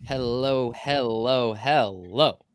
Hello,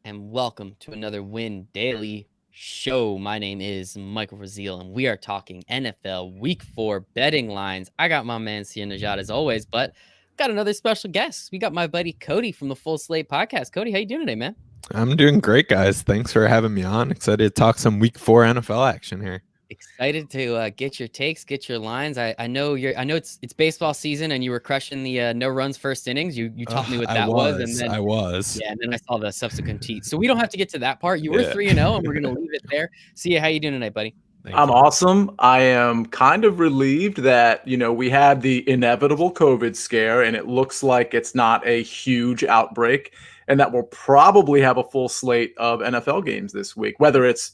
and welcome to another Win Daily show. My name is Michael Raziel, and we are talking NFL Week 4 betting lines. I got my man Sia Najad as always, but got another special guest. We got my buddy Cody from the Full Slate podcast. Cody, how you doing today, man? I'm doing great, guys. Thanks for having me on. Excited to talk some Week 4 NFL action here. Excited to get your takes, get your lines. I know it's baseball season, and you were crushing the no runs first innings. You taught me what that was, and then I was. yeah, and then I saw the subsequent tweets. So we don't have to get to that part. You were Yeah. 3-0, and we're gonna leave it there. See how you doing tonight, buddy? I'm awesome. I am kind of relieved that, we had the inevitable COVID scare and it looks like it's not a huge outbreak and that we'll probably have a full slate of NFL games this week, whether it's,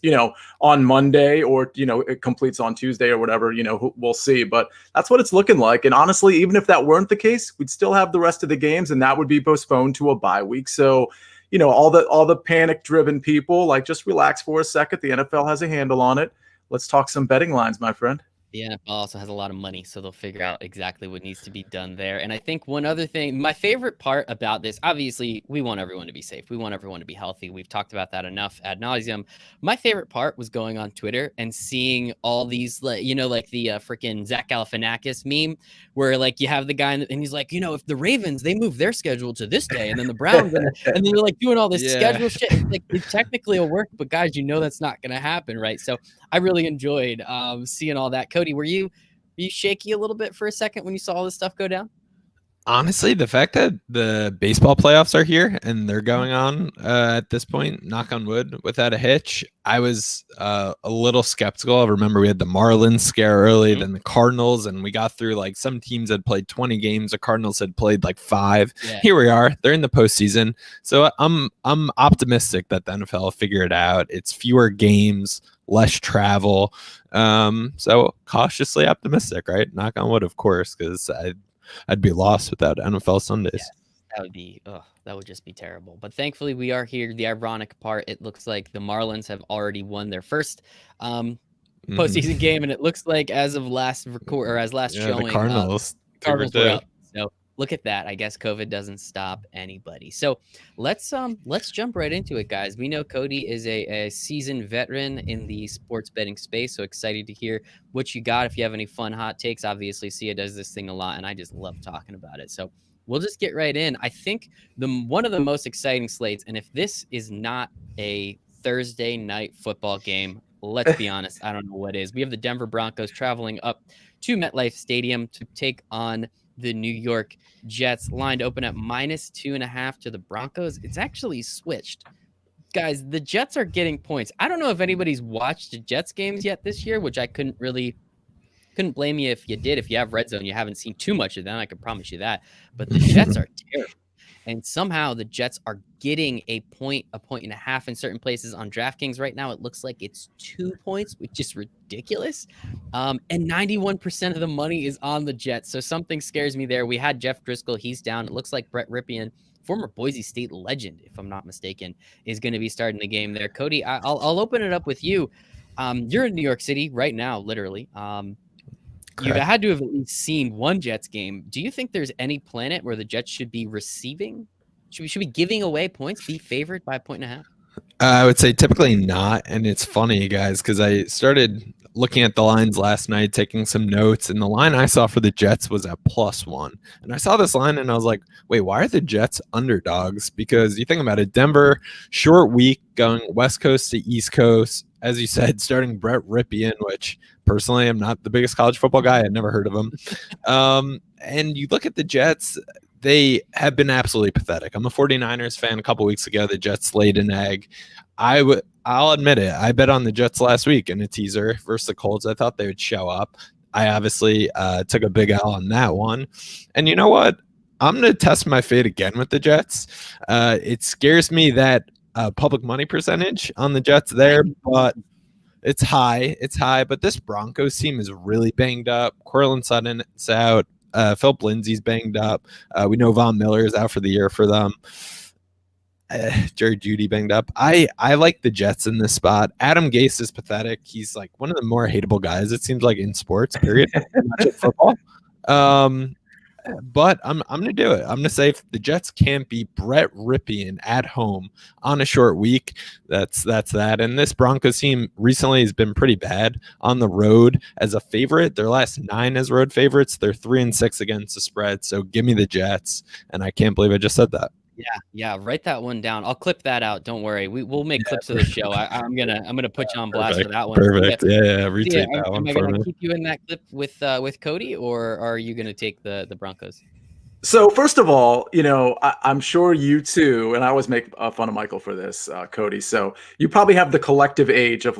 on Monday or, it completes on Tuesday or whatever, we'll see. But that's what it's looking like. And honestly, even if that weren't the case, we'd still have the rest of the games and that would be postponed to a bye week. So, all the panic driven people, like, just relax for a second. The NFL has a handle on it. Let's talk some betting lines, my friend. The NFL also has a lot of money, so they'll figure out exactly what needs to be done there. And I think one other thing, my favorite part about this, obviously, we want everyone to be safe. We want everyone to be healthy. We've talked about that enough ad nauseum. My favorite part was going on Twitter and seeing all these, like the freaking Zach Galifianakis meme, where like you have the guy and he's like, if the Ravens, they move their schedule to this day, and then the Browns, and then they're like doing all this schedule shit. Like, it technically will work, but guys, that's not going to happen, right? So I really enjoyed seeing all that. Cody, were you shaky a little bit for a second when you saw all this stuff go down? Honestly, the fact that the baseball playoffs are here and they're going on at this point, knock on wood, without a hitch, I was a little skeptical. I remember we had the Marlins scare early, then the Cardinals, and we got through, like, some teams had played 20 games. The Cardinals had played like 5. Yeah. Here we are. They're in the postseason. So I'm optimistic that the NFL will figure it out. It's fewer games, less travel. So cautiously optimistic, right? Knock on wood, of course, because I'd be lost without NFL Sundays. Yes, that would just be terrible. But thankfully we are here. The ironic part, it looks like the Marlins have already won their first postseason game, and it looks like as of last showing, the Cardinals were up. So look at that. I guess COVID doesn't stop anybody. So let's jump right into it, guys. We know Cody is a seasoned veteran in the sports betting space, so excited to hear what you got. If you have any fun hot takes, obviously Sia does this thing a lot, and I just love talking about it. So we'll just get right in. I think one of the most exciting slates, and if this is not a Thursday night football game, let's be honest, I don't know what is. We have the Denver Broncos traveling up to MetLife Stadium to take on the New York Jets. Line to open at -2.5 to the Broncos. It's actually switched. Guys, the Jets are getting points. I don't know if anybody's watched the Jets games yet this year, which I couldn't blame you if you did. If you have Red Zone, you haven't seen too much of them, I can promise you that. But the Jets are terrible. And somehow the Jets are getting a point and a half in certain places on DraftKings right now. It looks like it's 2 points, which is ridiculous. And 91% of the money is on the Jets. So something scares me there. We had Jeff Driscoll. He's down. It looks like Brett Ripien, former Boise State legend, if I'm not mistaken, is going to be starting the game there. Cody, I'll open it up with you. You're in New York City right now, literally. You had to have at least seen one Jets game. Do you think there's any planet where the Jets should be receiving? Should be giving away points, be favored by 1.5? I would say typically not. And it's funny, guys, because I started looking at the lines last night, taking some notes, and the line I saw for the Jets was at +1. And I saw this line and I was like, wait, why are the Jets underdogs? Because you think about it, Denver, short week, going West Coast to East Coast. As you said, starting Brett Ripien, which personally I'm not the biggest college football guy. I'd never heard of him. And you look at the Jets, they have been absolutely pathetic. I'm a 49ers fan. A couple weeks ago, the Jets laid an egg. I'll admit it. I bet on the Jets last week in a teaser versus the Colts. I thought they would show up. I obviously took a big L on that one. And you know what? I'm going to test my fate again with the Jets. It scares me that public money percentage on the Jets there, but it's high. It's high. But this Broncos team is really banged up. Cortland Sutton's out. Philip Lindsay's banged up. We know Von Miller is out for the year for them. Jerry Jeudy banged up. I like the Jets in this spot. Adam Gase is pathetic. He's like one of the more hateable guys, it seems like, in sports, period. Not just football. But I'm going to do it. I'm going to say if the Jets can't beat Brett Ripien at home on a short week, that's that. And this Broncos team recently has been pretty bad on the road as a favorite. Their last 9 as road favorites. They're 3-6 against the spread. So give me the Jets. And I can't believe I just said that. Yeah. Write that one down. I'll clip that out. Don't worry. We'll make clips of the show. I'm gonna put you on blast for that one. Perfect. Yeah. Retweet that Am one I for gonna me. keep you in that clip with Cody, or are you gonna take the Broncos? So first of all, I'm sure you too, and I always make fun of Michael for this, Cody. So you probably have the collective age of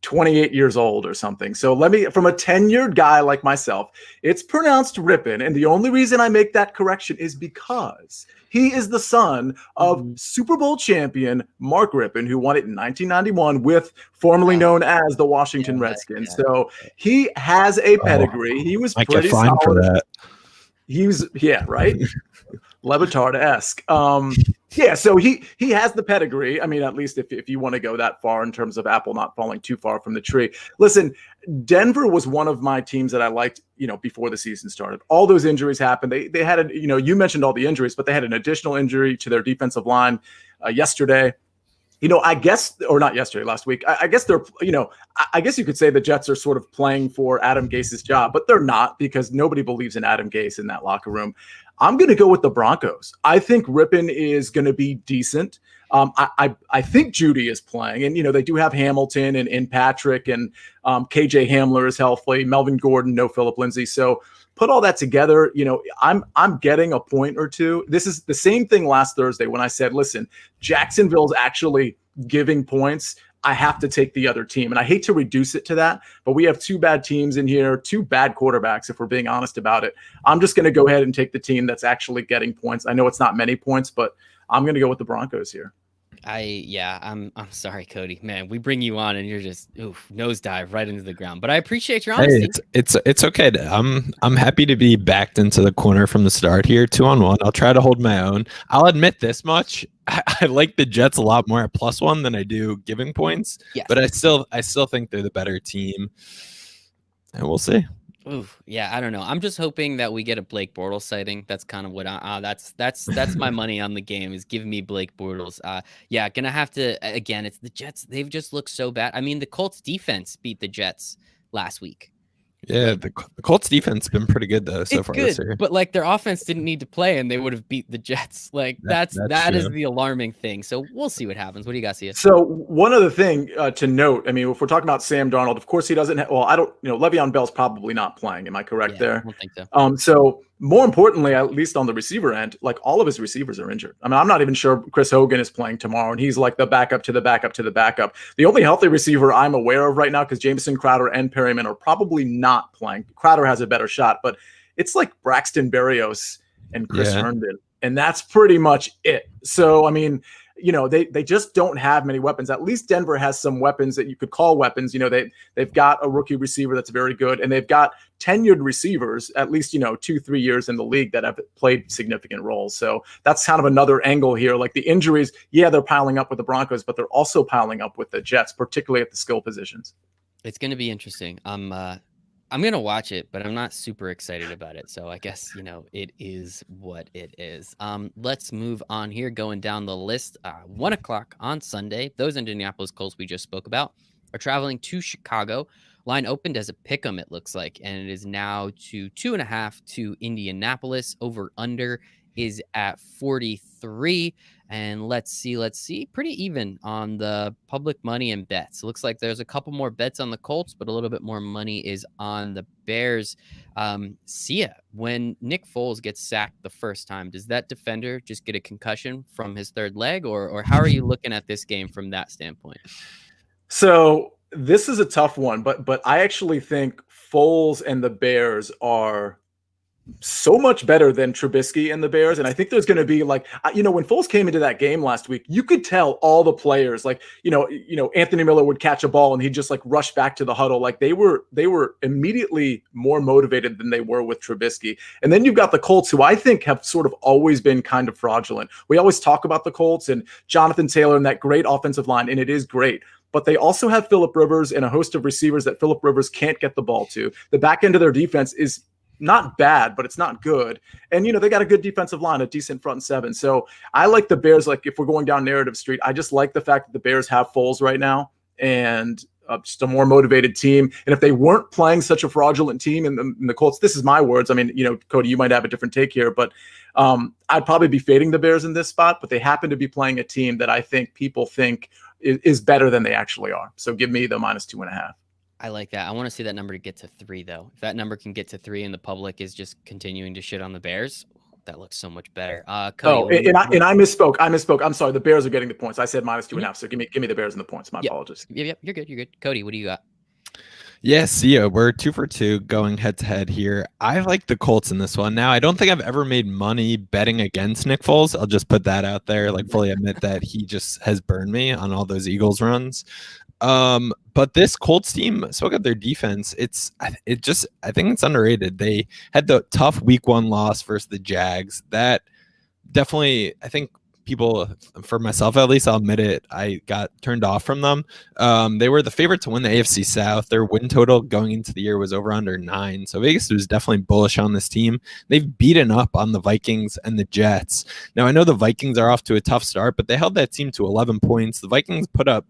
28 years old or something. So from a tenured guy like myself, it's pronounced Rippin. And the only reason I make that correction is because he is the son of Super Bowl champion Mark Rippin, who won it in 1991 with formerly known as the Washington Redskins. So he has a pedigree. He was pretty solid for that. He was, right? Levitard-esque. So he has the pedigree. I mean, at least if you want to go that far in terms of apple not falling too far from the tree. Listen, Denver was one of my teams that I liked, before the season started. All those injuries happened. They had, you mentioned all the injuries, but they had an additional injury to their defensive line yesterday. I guess, or not yesterday, last week. I guess they're, I guess you could say the Jets are sort of playing for Adam Gase's job, but they're not, because nobody believes in Adam Gase in that locker room. I'm going to go with the Broncos. I think Rippin is going to be decent. I think Judy is playing, and they do have Hamilton and Patrick, and KJ Hamler is healthy, Melvin Gordon, no Phillip Lindsay. So put all that together, I'm getting a point or two. This is the same thing last Thursday when I said, listen, Jacksonville's actually giving points. I have to take the other team. And I hate to reduce it to that, but we have 2 bad teams in here, 2 bad quarterbacks, if we're being honest about it. I'm just going to go ahead and take the team that's actually getting points. I know it's not many points, but I'm going to go with the Broncos here. I'm sorry, Cody. Man, we bring you on and you're just nosedive right into the ground. But I appreciate your honesty. Hey, it's okay. I'm happy to be backed into the corner from the start here, 2-on-1. I'll try to hold my own. I'll admit this much: I like the Jets a lot more at +1 than I do giving points. Yes. But I still think they're the better team, and we'll see. I don't know. I'm just hoping that we get a Blake Bortles sighting. That's kind of what that's my money on the game, is give me Blake Bortles. Gonna have to, again, it's the Jets. They've just looked so bad. I mean, the Colts defense beat the Jets last week. Yeah, the Colts defense has been pretty good though so far this year. But their offense didn't need to play, and they would have beat the Jets. That is the alarming thing. So we'll see what happens. What do you guys see? So one other thing to note, I mean, if we're talking about Sam Darnold, of course he doesn't. Le'Veon Bell's probably not playing. Am I correct there? I don't think so. So more importantly, at least on the receiver end, all of his receivers are injured. I mean, I'm not even sure Chris Hogan is playing tomorrow, and he's like the backup to the backup to the backup. The only healthy receiver I'm aware of right now, because Jamison Crowder and Perryman are probably not playing. Crowder has a better shot, but it's like Braxton Berrios and Chris Herndon, and that's pretty much it. So, I mean, they just don't have many weapons. At least Denver has some weapons that you could call weapons. They've got a rookie receiver that's very good, and they've got tenured receivers, at least 2-3 years in the league, that have played significant roles. So that's kind of another angle here. Like the injuries, they're piling up with the Broncos, but they're also piling up with the Jets, particularly at the skill positions. It's going to be interesting. I'm going to watch it, but I'm not super excited about it. So I guess, it is what it is. Let's move on here, going down the list. 1 o'clock on Sunday, those Indianapolis Colts we just spoke about are traveling to Chicago. Line opened as a pick'em, it looks like, and it is now to 2.5 to Indianapolis. Over under is at 43. And let's see, pretty even on the public money and bets. It looks like there's a couple more bets on the Colts, but a little bit more money is on the Bears. Sia, when Nick Foles gets sacked the first time, does that defender just get a concussion from his third leg, or how are you looking at this game from that standpoint? So this is a tough one, but I actually think Foles and the Bears are so much better than Trubisky and the Bears. And I think there's going to be when Foles came into that game last week, you could tell all the players, Anthony Miller would catch a ball and he'd just rush back to the huddle. Like they were immediately more motivated than they were with Trubisky. And then you've got the Colts, who I think have sort of always been kind of fraudulent. We always talk about the Colts and Jonathan Taylor and that great offensive line, and it is great. But they also have Phillip Rivers and a host of receivers that Phillip Rivers can't get the ball to. The back end of their defense is not bad, but it's not good. And, they got a good defensive line, a decent front seven. So I like the Bears. Like, if we're going down narrative street, I just like the fact that the Bears have Foles right now and just a more motivated team. And if they weren't playing such a fraudulent team in the Colts, this is my words. I mean, Cody, you might have a different take here, but I'd probably be fading the Bears in this spot, but they happen to be playing a team that I think people think is better than they actually are. So give me the -2.5. I like that. I want to see that number to get to 3, though. If that number can get to 3 and the public is just continuing to shit on the Bears, that looks so much better. Cody, I misspoke. I'm sorry. The Bears are getting the points. I said -2.5. So give me the Bears and the points. My apologies. Yep, you're good. Cody, what do you got? Yes, we're 2 for 2 going head to head here. I like the Colts in this one. Now, I don't think I've ever made money betting against Nick Foles. I'll just put that out there, like fully admit that he just has burned me on all those Eagles runs. But this Colts team, spoke of their defense. I think it's underrated. They had the tough week 1 loss versus the Jags. That definitely, I think people, for myself at least, I'll admit it, I got turned off from them. They were the favorite to win the AFC South. Their win total going into the year was over under 9. So Vegas was definitely bullish on this team. They've beaten up on the Vikings and the Jets. Now, I know the Vikings are off to a tough start, but they held that team to 11 points. The Vikings put up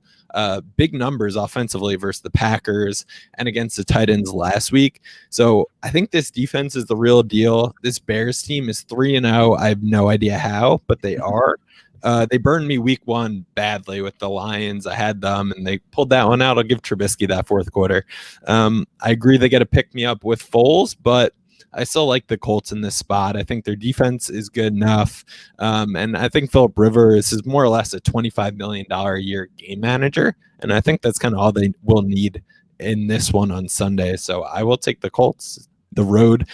big numbers offensively versus the Packers and against the Titans last week. So I think this defense is the real deal. This Bears team is 3-0. I have no idea how, but they are. They burned me week 1 badly with the Lions. I had them, and they pulled that one out. I'll give Trubisky that fourth quarter. I agree they got to pick me up with Foles, but I still like the Colts in this spot. I think their defense is good enough. And I think Philip Rivers is more or less a $25 million a year game manager. And I think that's kind of all they will need in this one on Sunday. So I will take the Colts, the road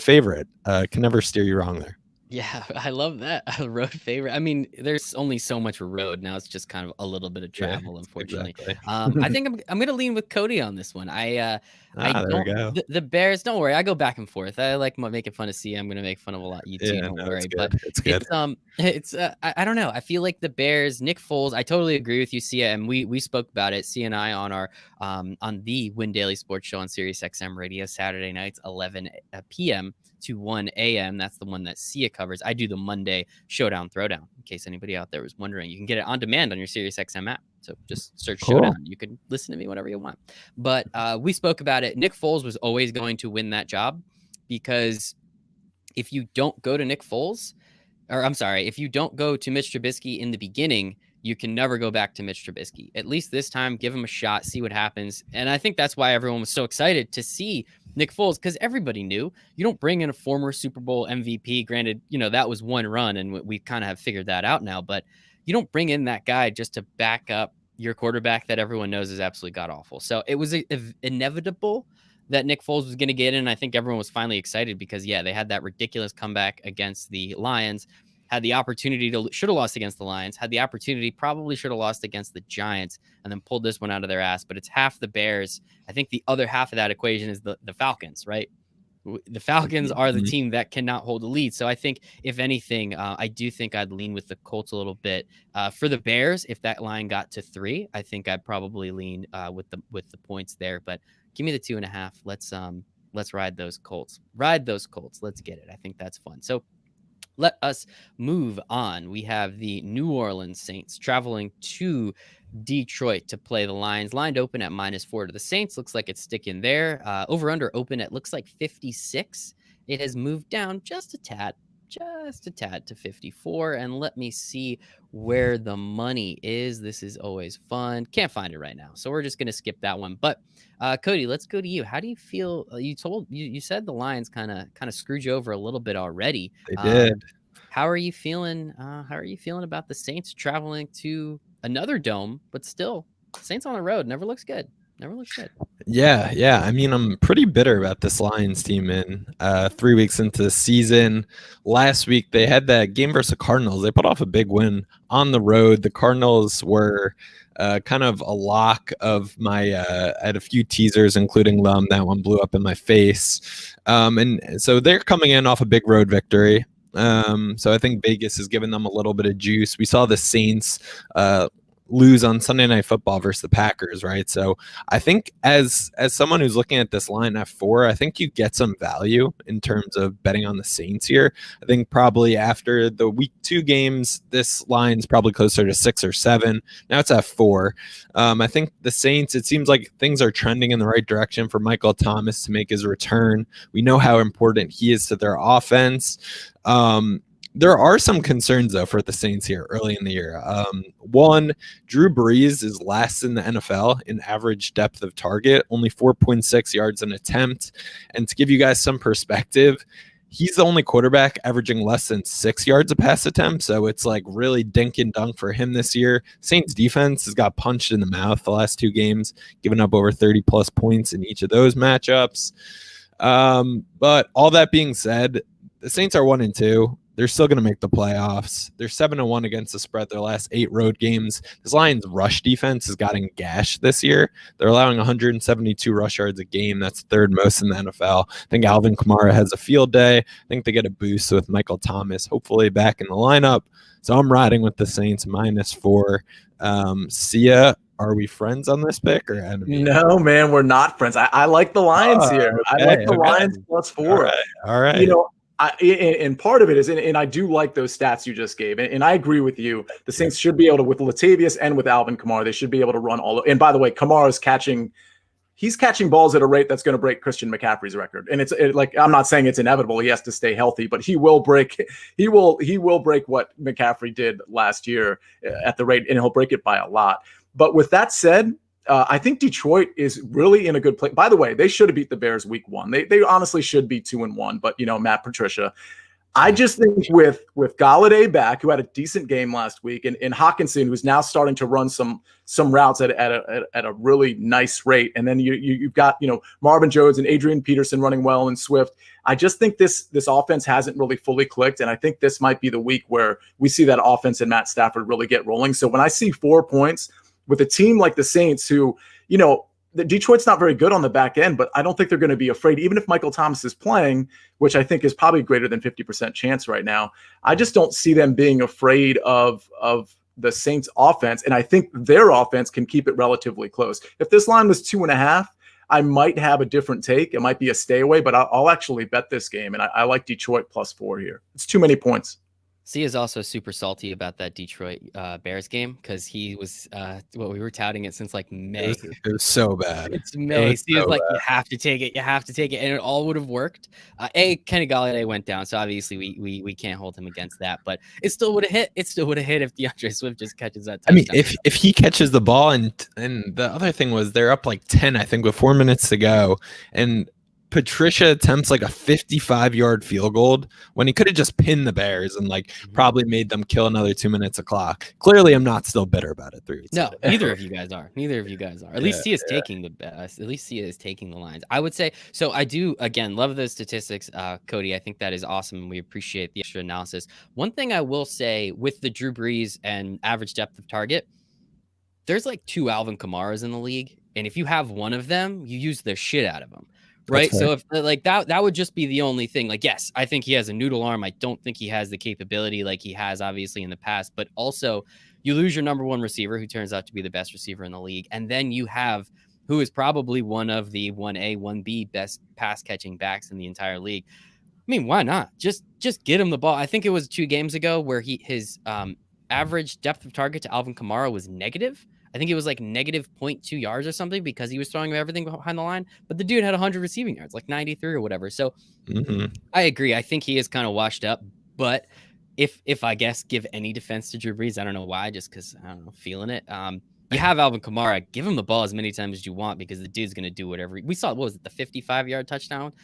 favorite. Can never steer you wrong there. Yeah, I love that. A road favorite. I mean, there's only so much road now. It's just kind of a little bit of travel, unfortunately. Exactly. I think I'm going to lean with Cody on this one. There we go. The Bears, don't worry. I go back and forth. I like making fun of Sia. I'm going to make fun of a lot. You too, don't worry. But it's good. I don't know. I feel like the Bears, Nick Foles. I totally agree with you, Sia, and we spoke about it. Sia and I on our on the Win Daily Sports Show on Sirius XM Radio Saturday nights, 11 p.m. to 1 a.m. That's the one that Sia covers. I do the Monday Showdown Throwdown, in case anybody out there was wondering. You can get it on demand on your Sirius XM app. So just search Showdown. You can listen to me whenever you want. But we spoke about it. Nick Foles was always going to win that job because if you don't go to Nick Foles, if you don't go to Mitch Trubisky in the beginning, you can never go back to Mitch Trubisky. At least this time, give him a shot, see what happens. And I think that's why everyone was so excited to see Nick Foles, because everybody knew you don't bring in a former Super Bowl MVP. Granted, that was one run, and we kind of have figured that out now. But you don't bring in that guy just to back up your quarterback that everyone knows is absolutely god-awful. So it was inevitable that Nick Foles was going to get in. I think everyone was finally excited because, they had that ridiculous comeback against the Lions. Had the opportunity should have lost against the Lions, had the opportunity, probably should have lost against the Giants, and then pulled this one out of their ass. But it's half the Bears. I think the other half of that equation is the Falcons, right? The Falcons are the team that cannot hold the lead. So I think, if anything, I do think I'd lean with the Colts a little bit. For the Bears, if that line got to 3, I think I'd probably lean with the points there. But give me the 2.5. Let's ride those Colts. Let's get it. I think that's fun. So let us move on. We have the New Orleans Saints traveling to Detroit to play the Lions. Lined open at -4 to the Saints. Looks like it's sticking there. Over under open at looks like 56. It has moved down just a tad to 54. And let me see where the money is. This is always fun. Can't find it right now, so we're just going to skip that one. But Cody, let's go to you. How do you feel? You said the Lions kind of screwed you over a little bit already. They did. How are you feeling? How are you feeling about the Saints traveling to another dome, but still Saints on the road? Never looks good. Yeah. I mean, I'm pretty bitter about this Lions team in 3 weeks into the season. Last week, they had that game versus the Cardinals. They put off a big win on the road. The Cardinals were kind of a lock of my I had a few teasers, including them. That one blew up in my face. And so they're coming in off a big road victory. So I think Vegas has given them a little bit of juice. We saw the Saints lose on Sunday Night Football versus the Packers, right? So I think as someone who's looking at this line at 4, I think you get some value in terms of betting on the Saints here. I think probably after the week 2 games, this line's probably closer to 6 or 7. Now it's at 4. I think the Saints, it seems like things are trending in the right direction for Michael Thomas to make his return. We know how important he is to their offense. There are some concerns, though, for the Saints here early in the year. One, Drew Brees is last in the NFL in average depth of target, only 4.6 yards an attempt. And to give you guys some perspective, he's the only quarterback averaging less than 6 yards a pass attempt. So it's like really dink and dunk for him this year. Saints defense has got punched in the mouth the last 2 games, giving up over 30-plus points in each of those matchups. But all that being said, the Saints are 1-2. They're still going to make the playoffs. They're 7-1 against the spread their last 8 road games. This Lions rush defense has gotten gashed this year. They're allowing 172 rush yards a game. That's 3rd most in the NFL. I think Alvin Kamara has a field day. I think they get a boost with Michael Thomas, hopefully back in the lineup. So I'm riding with the Saints -4. Sia, are we friends on this pick or enemies? No, man, we're not friends. I like the Lions here. Okay, I like the Lions +4. All right. You know, and part of it is, and I do like those stats you just gave, and I agree with you. The Saints should be able to, with Latavius and with Alvin Kamara, they should be able to run all. And by the way, Kamara's he's catching balls at a rate that's going to break Christian McCaffrey's record. And it's like, I'm not saying it's inevitable. He has to stay healthy, but he will break what McCaffrey did last year at the rate, and he'll break it by a lot. But with that said, I think Detroit is really in a good place. By the way, they should have beat the Bears week 1. They honestly should be 2-1, but Matt Patricia. I just think with Golladay back, who had a decent game last week, and Hawkinson, who's now starting to run some routes at a really nice rate, and then you've got Marvin Jones and Adrian Peterson running well, and Swift. I just think this offense hasn't really fully clicked, and I think this might be the week where we see that offense and Matt Stafford really get rolling. So when I see 4 points with a team like the Saints, who, the Detroit's not very good on the back end, but I don't think they're going to be afraid, even if Michael Thomas is playing, which I think is probably greater than 50% chance right now. I just don't see them being afraid of the Saints offense. And I think their offense can keep it relatively close. If this line was 2.5, I might have a different take. It might be a stay away, but I'll actually bet this game. And I like Detroit +4 here. It's too many points. C is also super salty about that Detroit Bears game because he was we were touting it since like May. It was so bad. It's May. C is like, you have to take it, and it all would have worked. Kenny Golladay went down, so obviously we can't hold him against that. But it still would have hit. It still would have hit if DeAndre Swift just catches that touchdown. I mean, if he catches the ball, and the other thing was they're up like 10, I think, with 4 minutes to go, and Patricia attempts like a 55-yard field goal when he could have just pinned the Bears and probably made them kill another 2 minutes of clock. Clearly, I'm not still bitter about it 3 weeks. No, neither of you guys are. At least he is taking the best. At least he is taking the lines. I would say so. I do again love those statistics, Cody. I think that is awesome, and we appreciate the extra analysis. One thing I will say with the Drew Brees and average depth of target, there's like 2 Alvin Kamaras in the league, and if you have one of them, you use the shit out of them. Right. So if that would just be the only thing. Yes, I think he has a noodle arm. I don't think he has the capability like he has obviously in the past, but also you lose your number 1 receiver who turns out to be the best receiver in the league. And then you have who is probably one of the 1A, 1B best pass catching backs in the entire league. I mean, why not? Just get him the ball. I think it was 2 games ago where his average depth of target to Alvin Kamara was negative. I think it was like negative 0.2 yards or something because he was throwing everything behind the line. But the dude had 100 receiving yards, like 93 or whatever. So I agree. I think he is kind of washed up. But if I guess give any defense to Drew Brees, I don't know why, just because I don't know, feeling it. You have Alvin Kamara, give him the ball as many times as you want because the dude's going to do whatever. We saw, what was it, the 55-yard touchdown?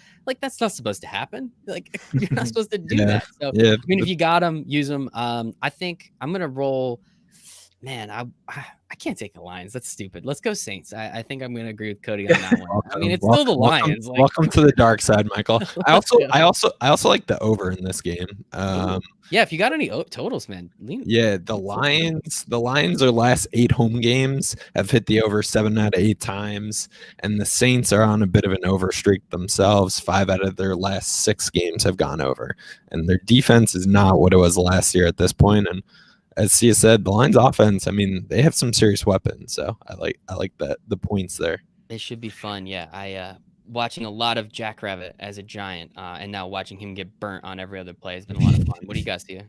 That's not supposed to happen. You're not supposed to do that. So, I mean, if you got him, use him. I think I'm going to roll. Man, I can't take the Lions. That's stupid. Let's go Saints. I think I'm going to agree with Cody on that one. I mean, it's still the Lions. Welcome to the dark side, Michael. I also like the over in this game. Yeah, if you got any totals, man. The Lions their last 8 home games have hit the over 7 out of 8 times, and the Saints are on a bit of an over streak themselves. 5 out of their last 6 games have gone over, and their defense is not what it was last year at this point. And as Sia said, the Lions offense, I mean, they have some serious weapons. So I like that the points there. It should be fun. Yeah, I watching a lot of Jackrabbit as a Giant, and now watching him get burnt on every other play has been a lot of fun. What do you guys see?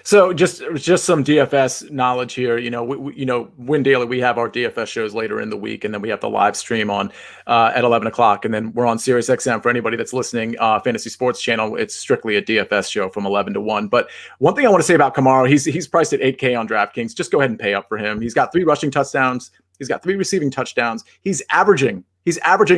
So just some DFS knowledge here. Win Daily, we have our DFS shows later in the week, and then we have the live stream on at 11 o'clock, and then we're on Sirius XM for anybody that's listening. Fantasy Sports Channel. It's strictly a DFS show from 11 to 1. But one thing I want to say about Kamara, he's priced at $8K on DraftKings. Just go ahead and pay up for him. He's got 3 rushing touchdowns. He's got 3 receiving touchdowns. He's averaging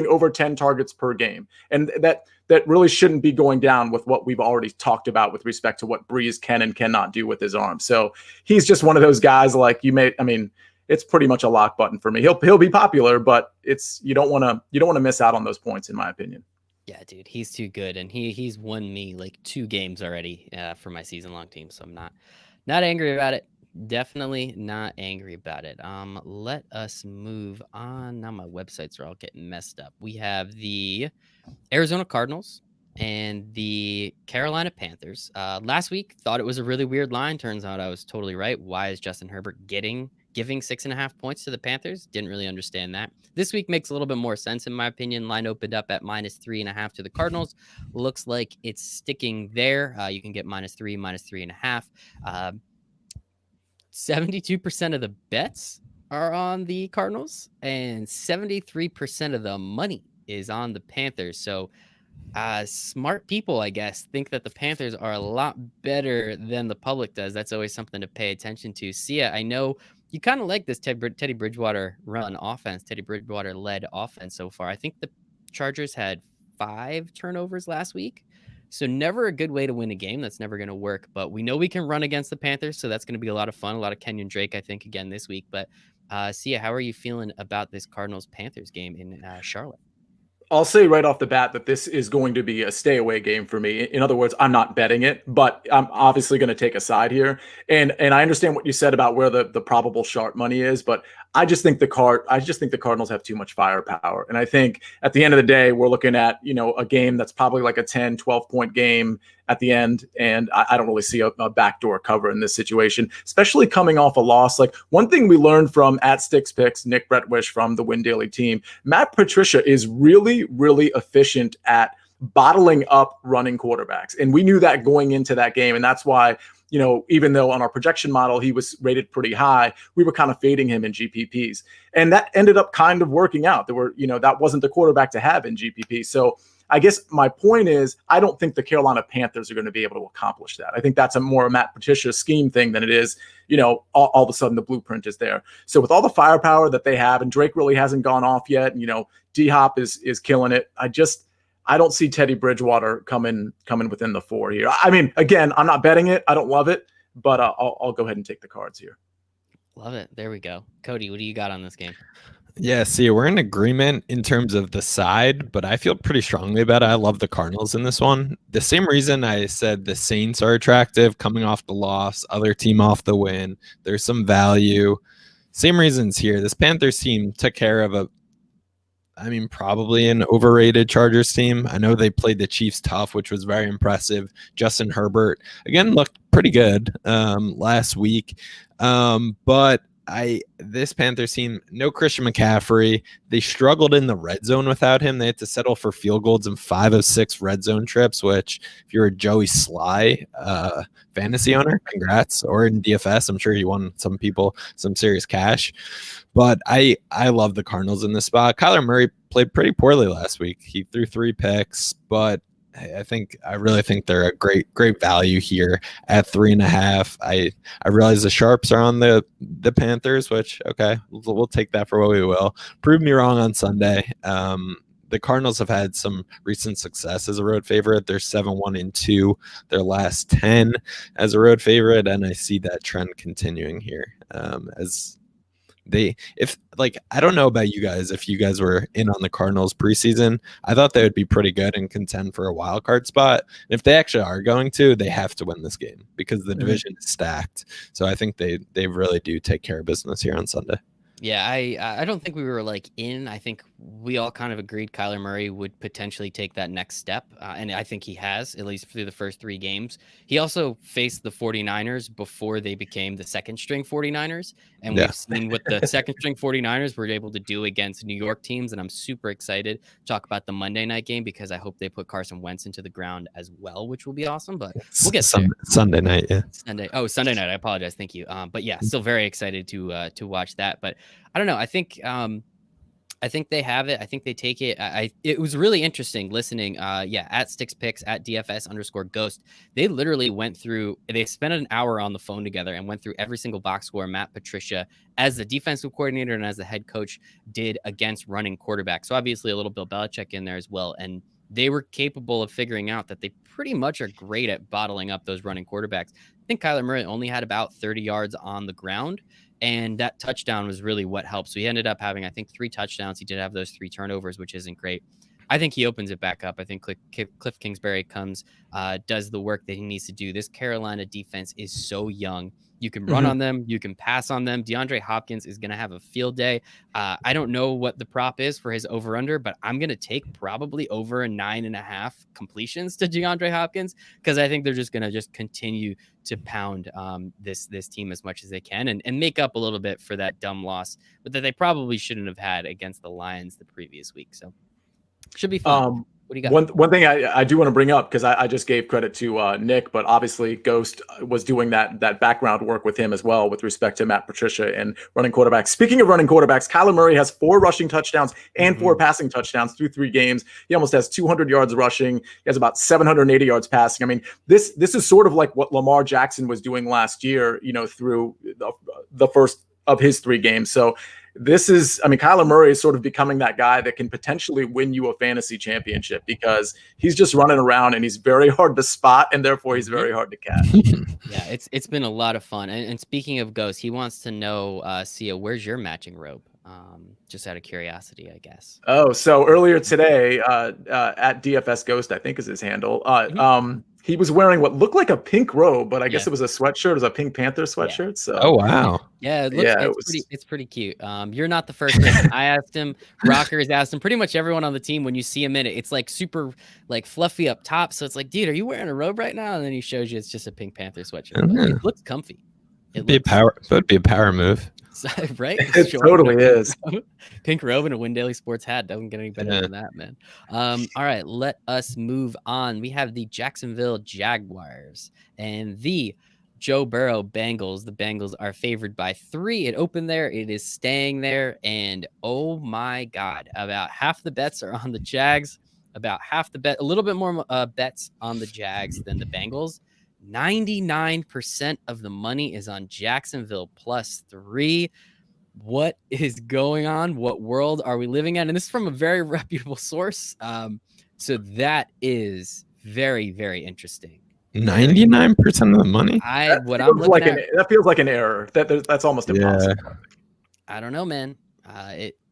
over 10 targets per game, and that really shouldn't be going down with what we've already talked about with respect to what Brees can and cannot do with his arm. So he's just one of those guys like it's pretty much a lock button for me. He'll be popular, but you don't want to miss out on those points, in my opinion. Yeah, dude, he's too good, and he's won me like 2 games already for my season-long team, so I'm not angry about it. Definitely not angry about it. Let us move on. Now my websites are all getting messed up. We have the Arizona Cardinals and the Carolina Panthers. Last week, thought it was a really weird line. Turns out I was totally right. Why is Justin Herbert giving 6.5 points to the Panthers? Didn't really understand that. This week makes a little bit more sense, in my opinion. Line opened up at -3.5 to the Cardinals. Looks like it's sticking there. You can get -3, -3.5. 72% of the bets are on the Cardinals, and 73% of the money is on the Panthers. So smart people, I guess, think that the Panthers are a lot better than the public does. That's always something to pay attention to. Sia, I know you kind of like this Teddy Bridgewater run offense, Teddy Bridgewater led offense so far. I think the Chargers had 5 turnovers last week. So never a good way to win a game. That's never going to work. But we know we can run against the Panthers, so that's going to be a lot of fun. A lot of Kenyon Drake, I think, again this week. But Sia, how are you feeling about this Cardinals-Panthers game in Charlotte? I'll say right off the bat that this is going to be a stay away game for me. In other words, I'm not betting it, but I'm obviously going to take a side here. And I understand what you said about where the probable sharp money is, but I just think the Cardinals have too much firepower. And I think at the end of the day, we're looking at, a game that's probably like a 10, 12 point game at the end. And I don't really see a backdoor cover in this situation, especially coming off a loss. Like, one thing we learned from @SticksPicks, Nick Bretwish from the Win Daily team, Matt Patricia is really, really efficient at bottling up running quarterbacks. And we knew that going into that game. And that's why, even though on our projection model, he was rated pretty high, we were kind of fading him in GPPs. And that ended up kind of working out. That wasn't the quarterback to have in GPP. So I guess my point is, I don't think the Carolina Panthers are going to be able to accomplish that. I think that's a more Matt Patricia scheme thing than it is, all of a sudden the blueprint is there. So with all the firepower that they have, and Drake really hasn't gone off yet, and, D-Hop is killing it. I don't see Teddy Bridgewater coming within the 4 here. I mean, again, I'm not betting it. I don't love it, but I'll go ahead and take the cards here. Love it. There we go. Cody, what do you got on this game? Yeah, see, we're in agreement in terms of the side, but I feel pretty strongly about it. I love the Cardinals in this one. The same reason I said the Saints are attractive, coming off the loss, other team off the win. There's some value. Same reasons here. This Panthers team took care of probably an overrated Chargers team. I know they played the Chiefs tough, which was very impressive. Justin Herbert, again, looked pretty good last week. But this Panthers team, no Christian McCaffrey. They struggled in the red zone without him. They had to settle for field goals in 5 of 6 red zone trips, which if you're a Joey Sly fantasy owner, congrats. Or in DFS, I'm sure he won some people some serious cash. But I love the Cardinals in this spot. Kyler Murray played pretty poorly last week. He threw 3 picks, but I really think they're a great value here at 3.5. I realize the sharps are on the Panthers, which okay, we'll take that for what we will. Prove me wrong on Sunday. The Cardinals have had some recent success as a road favorite. They're 7-1-2 their last 10 as a road favorite, and I see that trend continuing here as I don't know about you guys, if you guys were in on the Cardinals preseason, I thought they would be pretty good and contend for a wild card spot. And if they actually are going to, they have to win this game because the division is stacked. So I think they really do take care of business here on Sunday. Yeah, I don't think we were in. I think we all kind of agreed Kyler Murray would potentially take that next step. And I think he has, at least through the first 3 games. He also faced the 49ers before they became the second string 49ers. And Yeah. we've seen what the second string 49ers were able to do against New York teams. And I'm super excited to talk about the Monday night game because I hope they put Carson Wentz into the ground as well, which will be awesome. But we'll get there. Sunday night, yeah. Sunday night. I apologize. Thank you. But yeah, still very excited to watch that. But I don't know. I think they have it. I think they take it. It was really interesting listening. At Sticks Picks at DFS_Ghost. They literally they spent an hour on the phone together and went through every single box score Matt Patricia, as the defensive coordinator and as the head coach, did against running quarterbacks. So obviously a little Bill Belichick in there as well. And they were capable of figuring out that they pretty much are great at bottling up those running quarterbacks. I think Kyler Murray only had about 30 yards on the ground. And that touchdown was really what helped. So he ended up having, I think, 3 touchdowns. He did have those 3 turnovers, which isn't great. I think he opens it back up. I think Cliff Kingsbury comes, does the work that he needs to do. This Carolina defense is so young. You can run on them. You can pass on them. DeAndre Hopkins is going to have a field day. I don't know what the prop is for his over-under, but I'm going to take probably over 9.5 completions to DeAndre Hopkins because I think they're just going to continue to pound this team as much as they can and make up a little bit for that dumb loss, but that they probably shouldn't have had against the Lions the previous week. So should be fun. What do you got? One thing I do want to bring up, because I just gave credit to Nick, but obviously Ghost was doing that background work with him as well with respect to Matt Patricia and running quarterbacks. Speaking of running quarterbacks, Kyler Murray has 4 rushing touchdowns and 4 passing touchdowns through 3 games. He almost has 200 yards rushing. He has about 780 yards passing. I mean, this is sort of like what Lamar Jackson was doing last year, through the first of his 3 games. So Kyler Murray is sort of becoming that guy that can potentially win you a fantasy championship because he's just running around and he's very hard to spot and therefore he's very hard to catch. Yeah, it's been a lot of fun. And speaking of Ghost, he wants to know, Sia, where's your matching robe? Just out of curiosity, I guess. Oh, so earlier today, at DFS Ghost, I think is his handle. He was wearing what looked like a pink robe, but I guess it was a sweatshirt. It was a Pink Panther sweatshirt. Yeah. So, oh wow, yeah, it's pretty cute. You're not the first person. I asked him. Rockers asked him. Pretty much everyone on the team. When you see him in it, it's like super like fluffy up top. So it's like, dude, are you wearing a robe right now? And then he shows you it's just a Pink Panther sweatshirt. It looks comfy. It'd be a power move. Right? It totally is. Pink robe and a Win Daily Sports hat. Doesn't get any better than that, man. All right, let us move on. We have the Jacksonville Jaguars and the Joe Burrow Bengals. The Bengals are favored by 3. It opened there. It is staying there. And oh my God, about half the bets are on the Jags. About half the bet, a little bit more bets on the Jags than the Bengals. 99% of the money is on Jacksonville +3. What is going on? What world are we living in? And this is from a very reputable source. So that is very, very interesting. 99% of the money? That feels like an error. That's almost impossible. I don't know, man.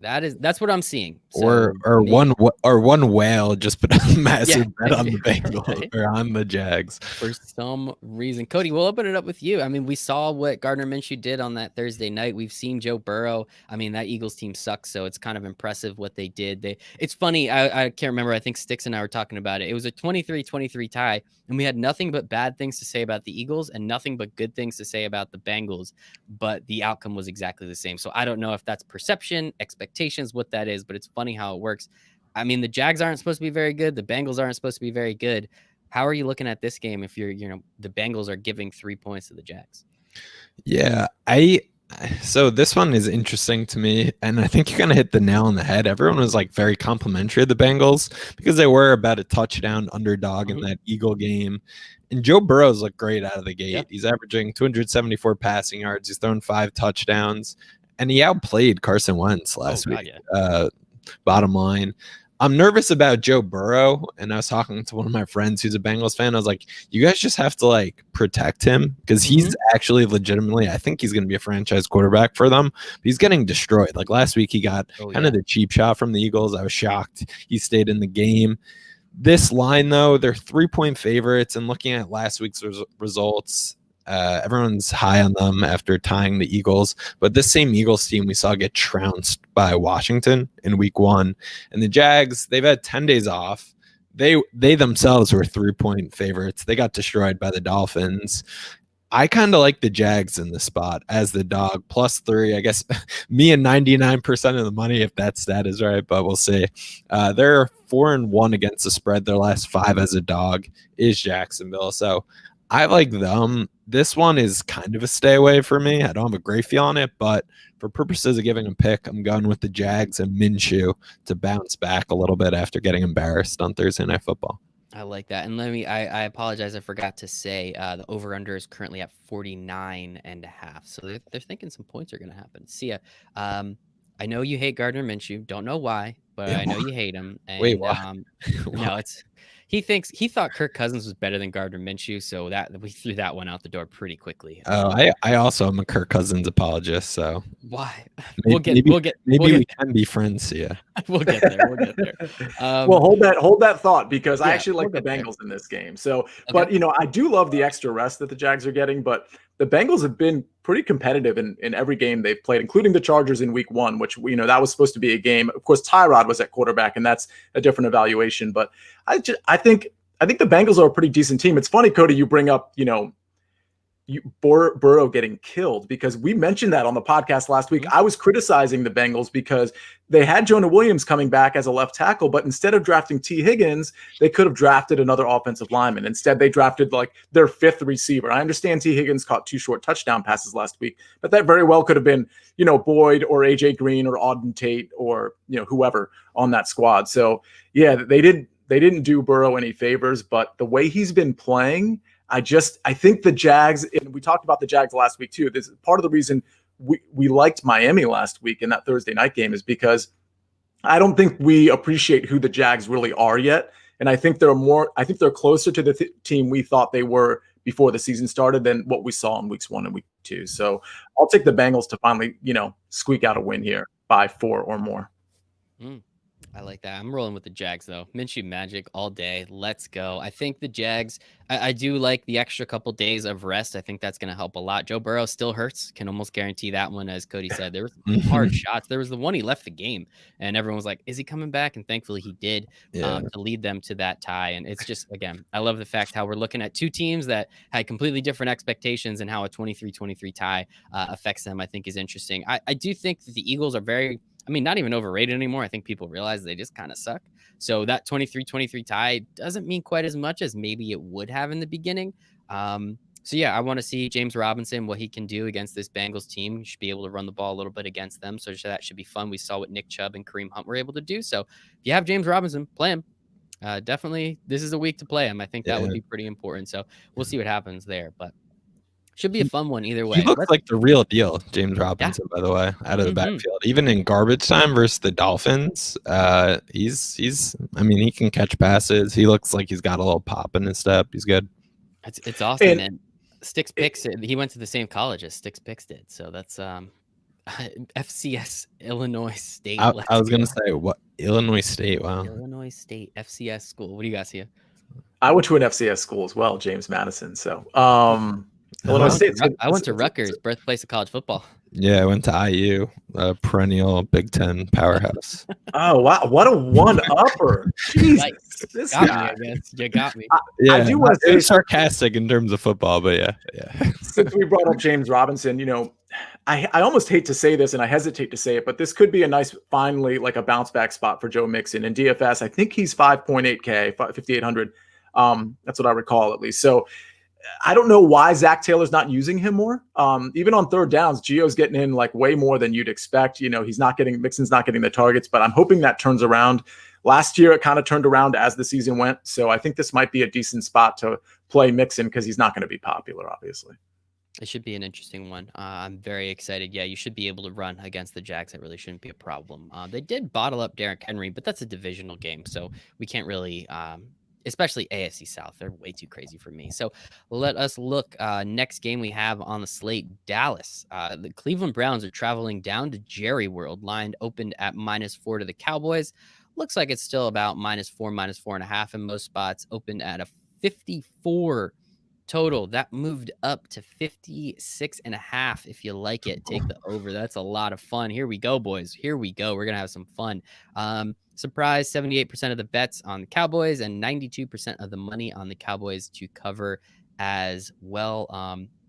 That's what I'm seeing. So one whale just put a massive bet on the Bengals or on the Jags for some reason. Cody, we'll open it up with you. I mean, we saw what Gardner Minshew did on that Thursday night. We've seen Joe Burrow. I mean, that Eagles team sucks, so it's kind of impressive what they did. It's funny. I can't remember. I think Sticks and I were talking about it. It was a 23-23 tie, and we had nothing but bad things to say about the Eagles and nothing but good things to say about the Bengals, but the outcome was exactly the same. So I don't know if that's perception, expectations, what that is, but it's funny how it works. I mean, the Jags aren't supposed to be very good. The Bengals aren't supposed to be very good. How are you looking at this game if the Bengals are giving 3 points to the Jags? Yeah, so this one is interesting to me, and I think you're going to hit the nail on the head. Everyone was like very complimentary of the Bengals because they were about a touchdown underdog in that Eagle game. And Joe Burrow's looked great out of the gate. Yep. He's averaging 274 passing yards. He's thrown 5 touchdowns, and he outplayed Carson Wentz last week. Yeah. Bottom line, I'm nervous about Joe Burrow, and I was talking to one of my friends who's a Bengals fan. I was like, you guys just have to like protect him because he's actually legitimately, I think he's going to be a franchise quarterback for them. But he's getting destroyed. Like last week, he got kind of the cheap shot from the Eagles. I was shocked he stayed in the game. This line, though, they're 3-point favorites, and looking at last week's results, Everyone's high on them after tying the Eagles, but this same Eagles team we saw get trounced by Washington in week 1. And the Jags, they've had 10 days off. They themselves were 3-point favorites. They got destroyed by the Dolphins. I kind of like the Jags in the spot as the dog +3. I guess me and 99% of the money, if that stat is right, but we'll see. They're 4-1 against the spread. Their last 5 as a dog is Jacksonville. So I like them. This one is kind of a stay away for me. I don't have a great feel on it, but for purposes of giving a pick, I'm going with the Jags and Minshew to bounce back a little bit after getting embarrassed on Thursday Night Football. I like that. And I apologize. I forgot to say the over-under is currently at 49.5. So they're thinking some points are going to happen. See ya. I know you hate Gardner Minshew. Don't know why, but I know you hate him. And, Wait, what? No, he thought Kirk Cousins was better than Gardner Minshew. So that we threw that one out the door pretty quickly. I also am a Kirk Cousins apologist. So why? Maybe we can be friends. Yeah, we'll get there. Well, hold that thought, because I yeah, actually like we'll the get there. Bengals in this game. So, Okay. but I do love the extra rest that the Jags are getting, but the Bengals have been pretty competitive in every game they've played, including the Chargers in week 1, which that was supposed to be a game. Of course, Tyrod was at quarterback, and that's a different evaluation. But I think the Bengals are a pretty decent team. It's funny, Cody, you bring up Burrow getting killed, because we mentioned that on the podcast last week. I was criticizing the Bengals because they had Jonah Williams coming back as a left tackle, but instead of drafting T. Higgins, they could have drafted another offensive lineman. Instead, they drafted like their 5th receiver. I understand T. Higgins caught 2 short touchdown passes last week, but that very well could have been, Boyd or AJ Green or Auden Tate or, whoever on that squad. So yeah, they didn't do Burrow any favors, but the way he's been playing, I think the Jags, and we talked about the Jags last week too. This is part of the reason we liked Miami last week in that Thursday night game, is because I don't think we appreciate who the Jags really are yet. And I think they're closer to the team we thought they were before the season started than what we saw in weeks 1 and week 2. So I'll take the Bengals to finally, squeak out a win here by 4 or more. I like that. I'm rolling with the Jags, though. Minshew magic all day. Let's go. I think the Jags, I do like the extra couple days of rest. I think that's going to help a lot. Joe Burrow still hurts. Can almost guarantee that one, as Cody said. There was hard shots. There was the one he left the game, and everyone was like, is he coming back? And thankfully he did to lead them to that tie. And it's just, again, I love the fact how we're looking at 2 teams that had completely different expectations, and how a 23-23 tie affects them, I think, is interesting. I do think that the Eagles are not even overrated anymore. I think people realize they just kind of suck. So that 23-23 tie doesn't mean quite as much as maybe it would have in the beginning. So yeah, I want to see James Robinson, what he can do against this Bengals team. He should be able to run the ball a little bit against them. So that should be fun. We saw what Nick Chubb and Kareem Hunt were able to do. So if you have James Robinson, play him. Definitely, this is a week to play him. I think that would be pretty important. So we'll see what happens there. But should be a fun one either way. He looks like the real deal, James Robinson, by the way, out of the backfield. Even in garbage time versus the Dolphins, he can catch passes. He looks like he's got a little pop in his step. He's good. It's awesome, man. Sticks Picks, he went to the same college as Sticks Picks did. So that's FCS Illinois State. I was going to say, what? Illinois State, wow. Illinois State FCS school. What do you guys see? I went to an FCS school as well, James Madison. So Illinois State. I went to Rutgers, birthplace of college football. Yeah, I went to IU, a perennial Big Ten powerhouse. Oh wow, what a one-upper! Jesus, this guy. Me, I guess. You got me. I do want to say sarcastic in terms of football, but yeah. Since we brought up James Robinson, I almost hate to say this, and I hesitate to say it, but this could be a nice, finally, like a bounce back spot for Joe Mixon in DFS. I think he's 5.8K, 5,800. That's what I recall, at least. So I don't know why Zach Taylor's not using him more. Even on third downs, Gio's getting in like way more than you'd expect. Mixon's not getting the targets, but I'm hoping that turns around. Last year, it kind of turned around as the season went. So I think this might be a decent spot to play Mixon, because he's not going to be popular, obviously. It should be an interesting one. I'm very excited. Yeah, you should be able to run against the Jags. That really shouldn't be a problem. They did bottle up Derrick Henry, but that's a divisional game, so we can't really especially AFC South. They're way too crazy for me. So let us look. Next game we have on the slate, Dallas. The Cleveland Browns are traveling down to Jerry World. Line opened at -4 to the Cowboys. Looks like it's still about -4, -4.5 in most spots. Opened at a 54 total that moved up to 56.5. If you like it, take the over. That's a lot of fun. Here we go, boys. Here we go. We're gonna have some fun. Surprise, 78% of the bets on the Cowboys and 92% of the money on the Cowboys to cover as well.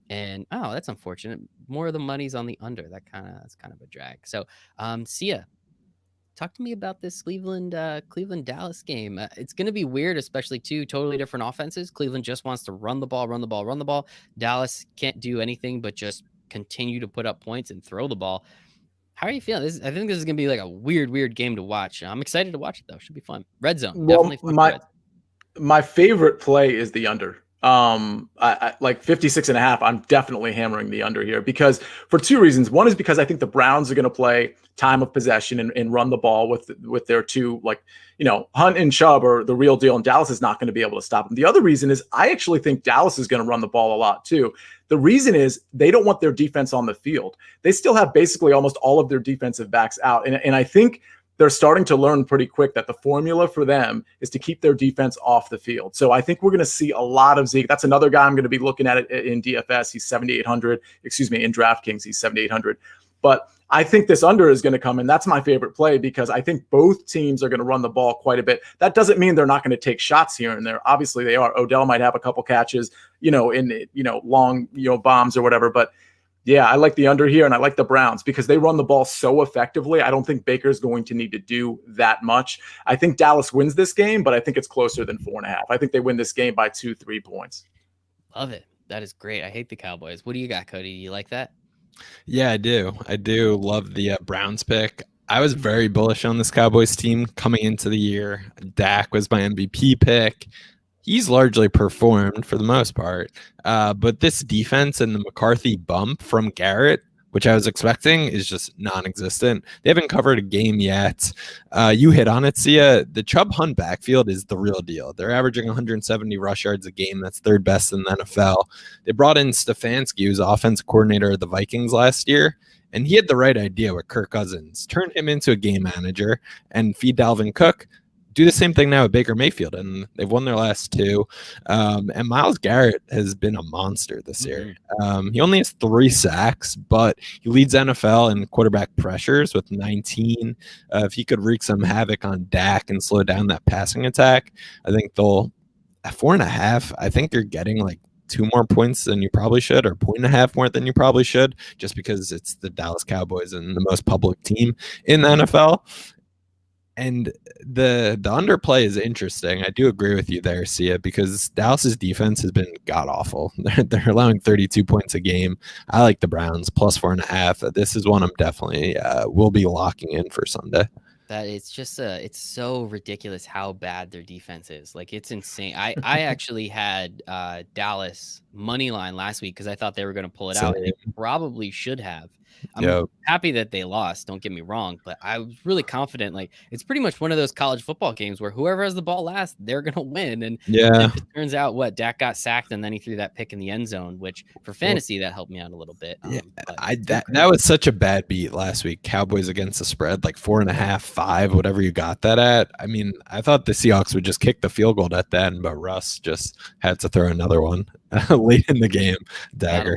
And that's unfortunate. More of the money's on the under. That's kind of a drag. So Sia, talk to me about this Cleveland Dallas game. It's going to be weird, especially two totally different offenses. Cleveland just wants to run the ball. Dallas can't do anything but just continue to put up points and throw the ball. How are you feeling? I think this is going to be like a weird game to watch. I'm excited to watch it though. Should be fun. Red zone. Well, definitely my favorite play is the under. I like 56.5. I'm definitely hammering the under here because for two reasons. One is because I think the Browns are going to play time of possession and run the ball with their two, like, Hunt and Chubb are the real deal, and Dallas is not going to be able to stop them. The other reason is I actually think Dallas is going to run the ball a lot too. The reason is they don't want their defense on the field. They still have basically almost all of their defensive backs out, and I think they're starting to learn pretty quick that the formula for them is to keep their defense off the field. So I think we're going to see a lot of Zeke. That's another guy I'm going to be looking at it in DFS. He's 7,800. Excuse me, in DraftKings, he's 7,800. But I think this under is going to come in. That's my favorite play because I think both teams are going to run the ball quite a bit. That doesn't mean they're not going to take shots here and there. Obviously, they are. Odell might have a couple catches, in long, bombs or whatever. But yeah, I like the under here, and I like the Browns because they run the ball so effectively. I don't think Baker's going to need to do that much. I think Dallas wins this game, but I think it's closer than 4.5. I think they win this game by 2-3 points. Love it. That is great. I hate the Cowboys. What do you got, Cody? Do you like that? Yeah, I do. I do love the Browns pick. I was very bullish on this Cowboys team coming into the year. Dak was my MVP pick. He's largely performed for the most part. But this defense and the McCarthy bump from Garrett, which I was expecting, is just non-existent. They haven't covered a game yet. You hit on it, Sia. The Chubb Hunt backfield is the real deal. They're averaging 170 rush yards a game. That's third best in the NFL. They brought in Stefanski, who's offensive coordinator of the Vikings last year. And he had the right idea with Kirk Cousins. Turn him into a game manager and feed Dalvin Cook. Do the same thing now with Baker Mayfield, and they've won their last two. And Myles Garrett has been a monster this year. He only has 3 sacks, but he leads NFL in quarterback pressures with 19. If he could wreak some havoc on Dak and slow down that passing attack, I think they'll at 4.5. I think you're getting like 2 more points than you probably should, or 1.5 more than you probably should, just because it's the Dallas Cowboys and the most public team in the NFL. And the underplay is interesting. I do agree with you there, Sia, because Dallas's defense has been god-awful. They're allowing 32 points a game. I like the Browns, plus 4.5. This is one I'm definitely will be locking in for Sunday. That it's just it's so ridiculous how bad their defense is. Like, it's insane. I actually had Dallas money line last week because I thought they were going to pull it out. And they probably should have. I'm happy that they lost, don't get me wrong, but I was really confident. Like, it's pretty much one of those college football games where whoever has the ball last, they're gonna win. And it turns out Dak got sacked and then he threw that pick in the end zone, which for fantasy that helped me out a little bit. That was such a bad beat last week. Cowboys against the spread, like 4.5, 5, whatever you got that at. I mean, I thought the Seahawks would just kick the field goal at the end, but Russ just had to throw another one late in the game. Dagger.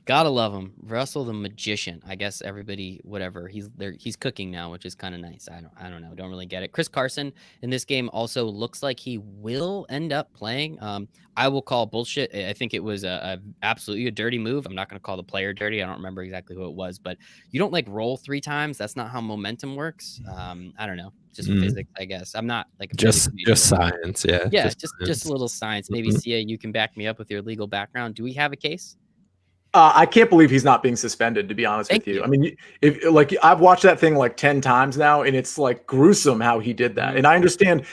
Gotta love him. Russell the magician. I guess everybody, whatever. He's there. He's cooking now, which is kind of nice. I don't know. Don't really get it. Chris Carson in this game also looks like he will end up playing. I will call bullshit. I think it was absolutely a dirty move. I'm not going to call the player dirty. I don't remember exactly who it was, but you don't like roll 3 times. That's not how momentum works. I don't know. Just physics, I guess. I'm not like just science. Yeah. Yeah. Just a little science. Maybe Sia, you can back me up with your legal background. Do we have a case? I can't believe he's not being suspended, to be honest with you. I mean, if like I've watched that thing like 10 times now, and it's like gruesome how he did that. And I understand,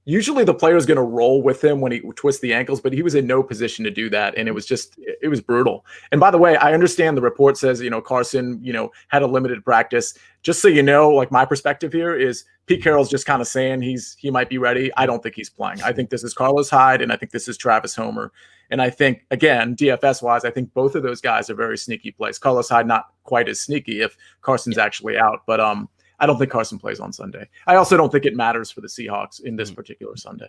usually the player is going to roll with him when he twists the ankles, but he was in no position to do that. And it was brutal. And by the way, I understand the report says, Carson, had a limited practice. Just so you know, like my perspective here is Pete Carroll's just kind of saying he might be ready. I don't think he's playing. I think this is Carlos Hyde, and I think this is Travis Homer. And I think, again, DFS-wise, I think both of those guys are very sneaky plays. Carlos Hyde not quite as sneaky if Carson's actually out. But I don't think Carson plays on Sunday. I also don't think it matters for the Seahawks in this particular Sunday.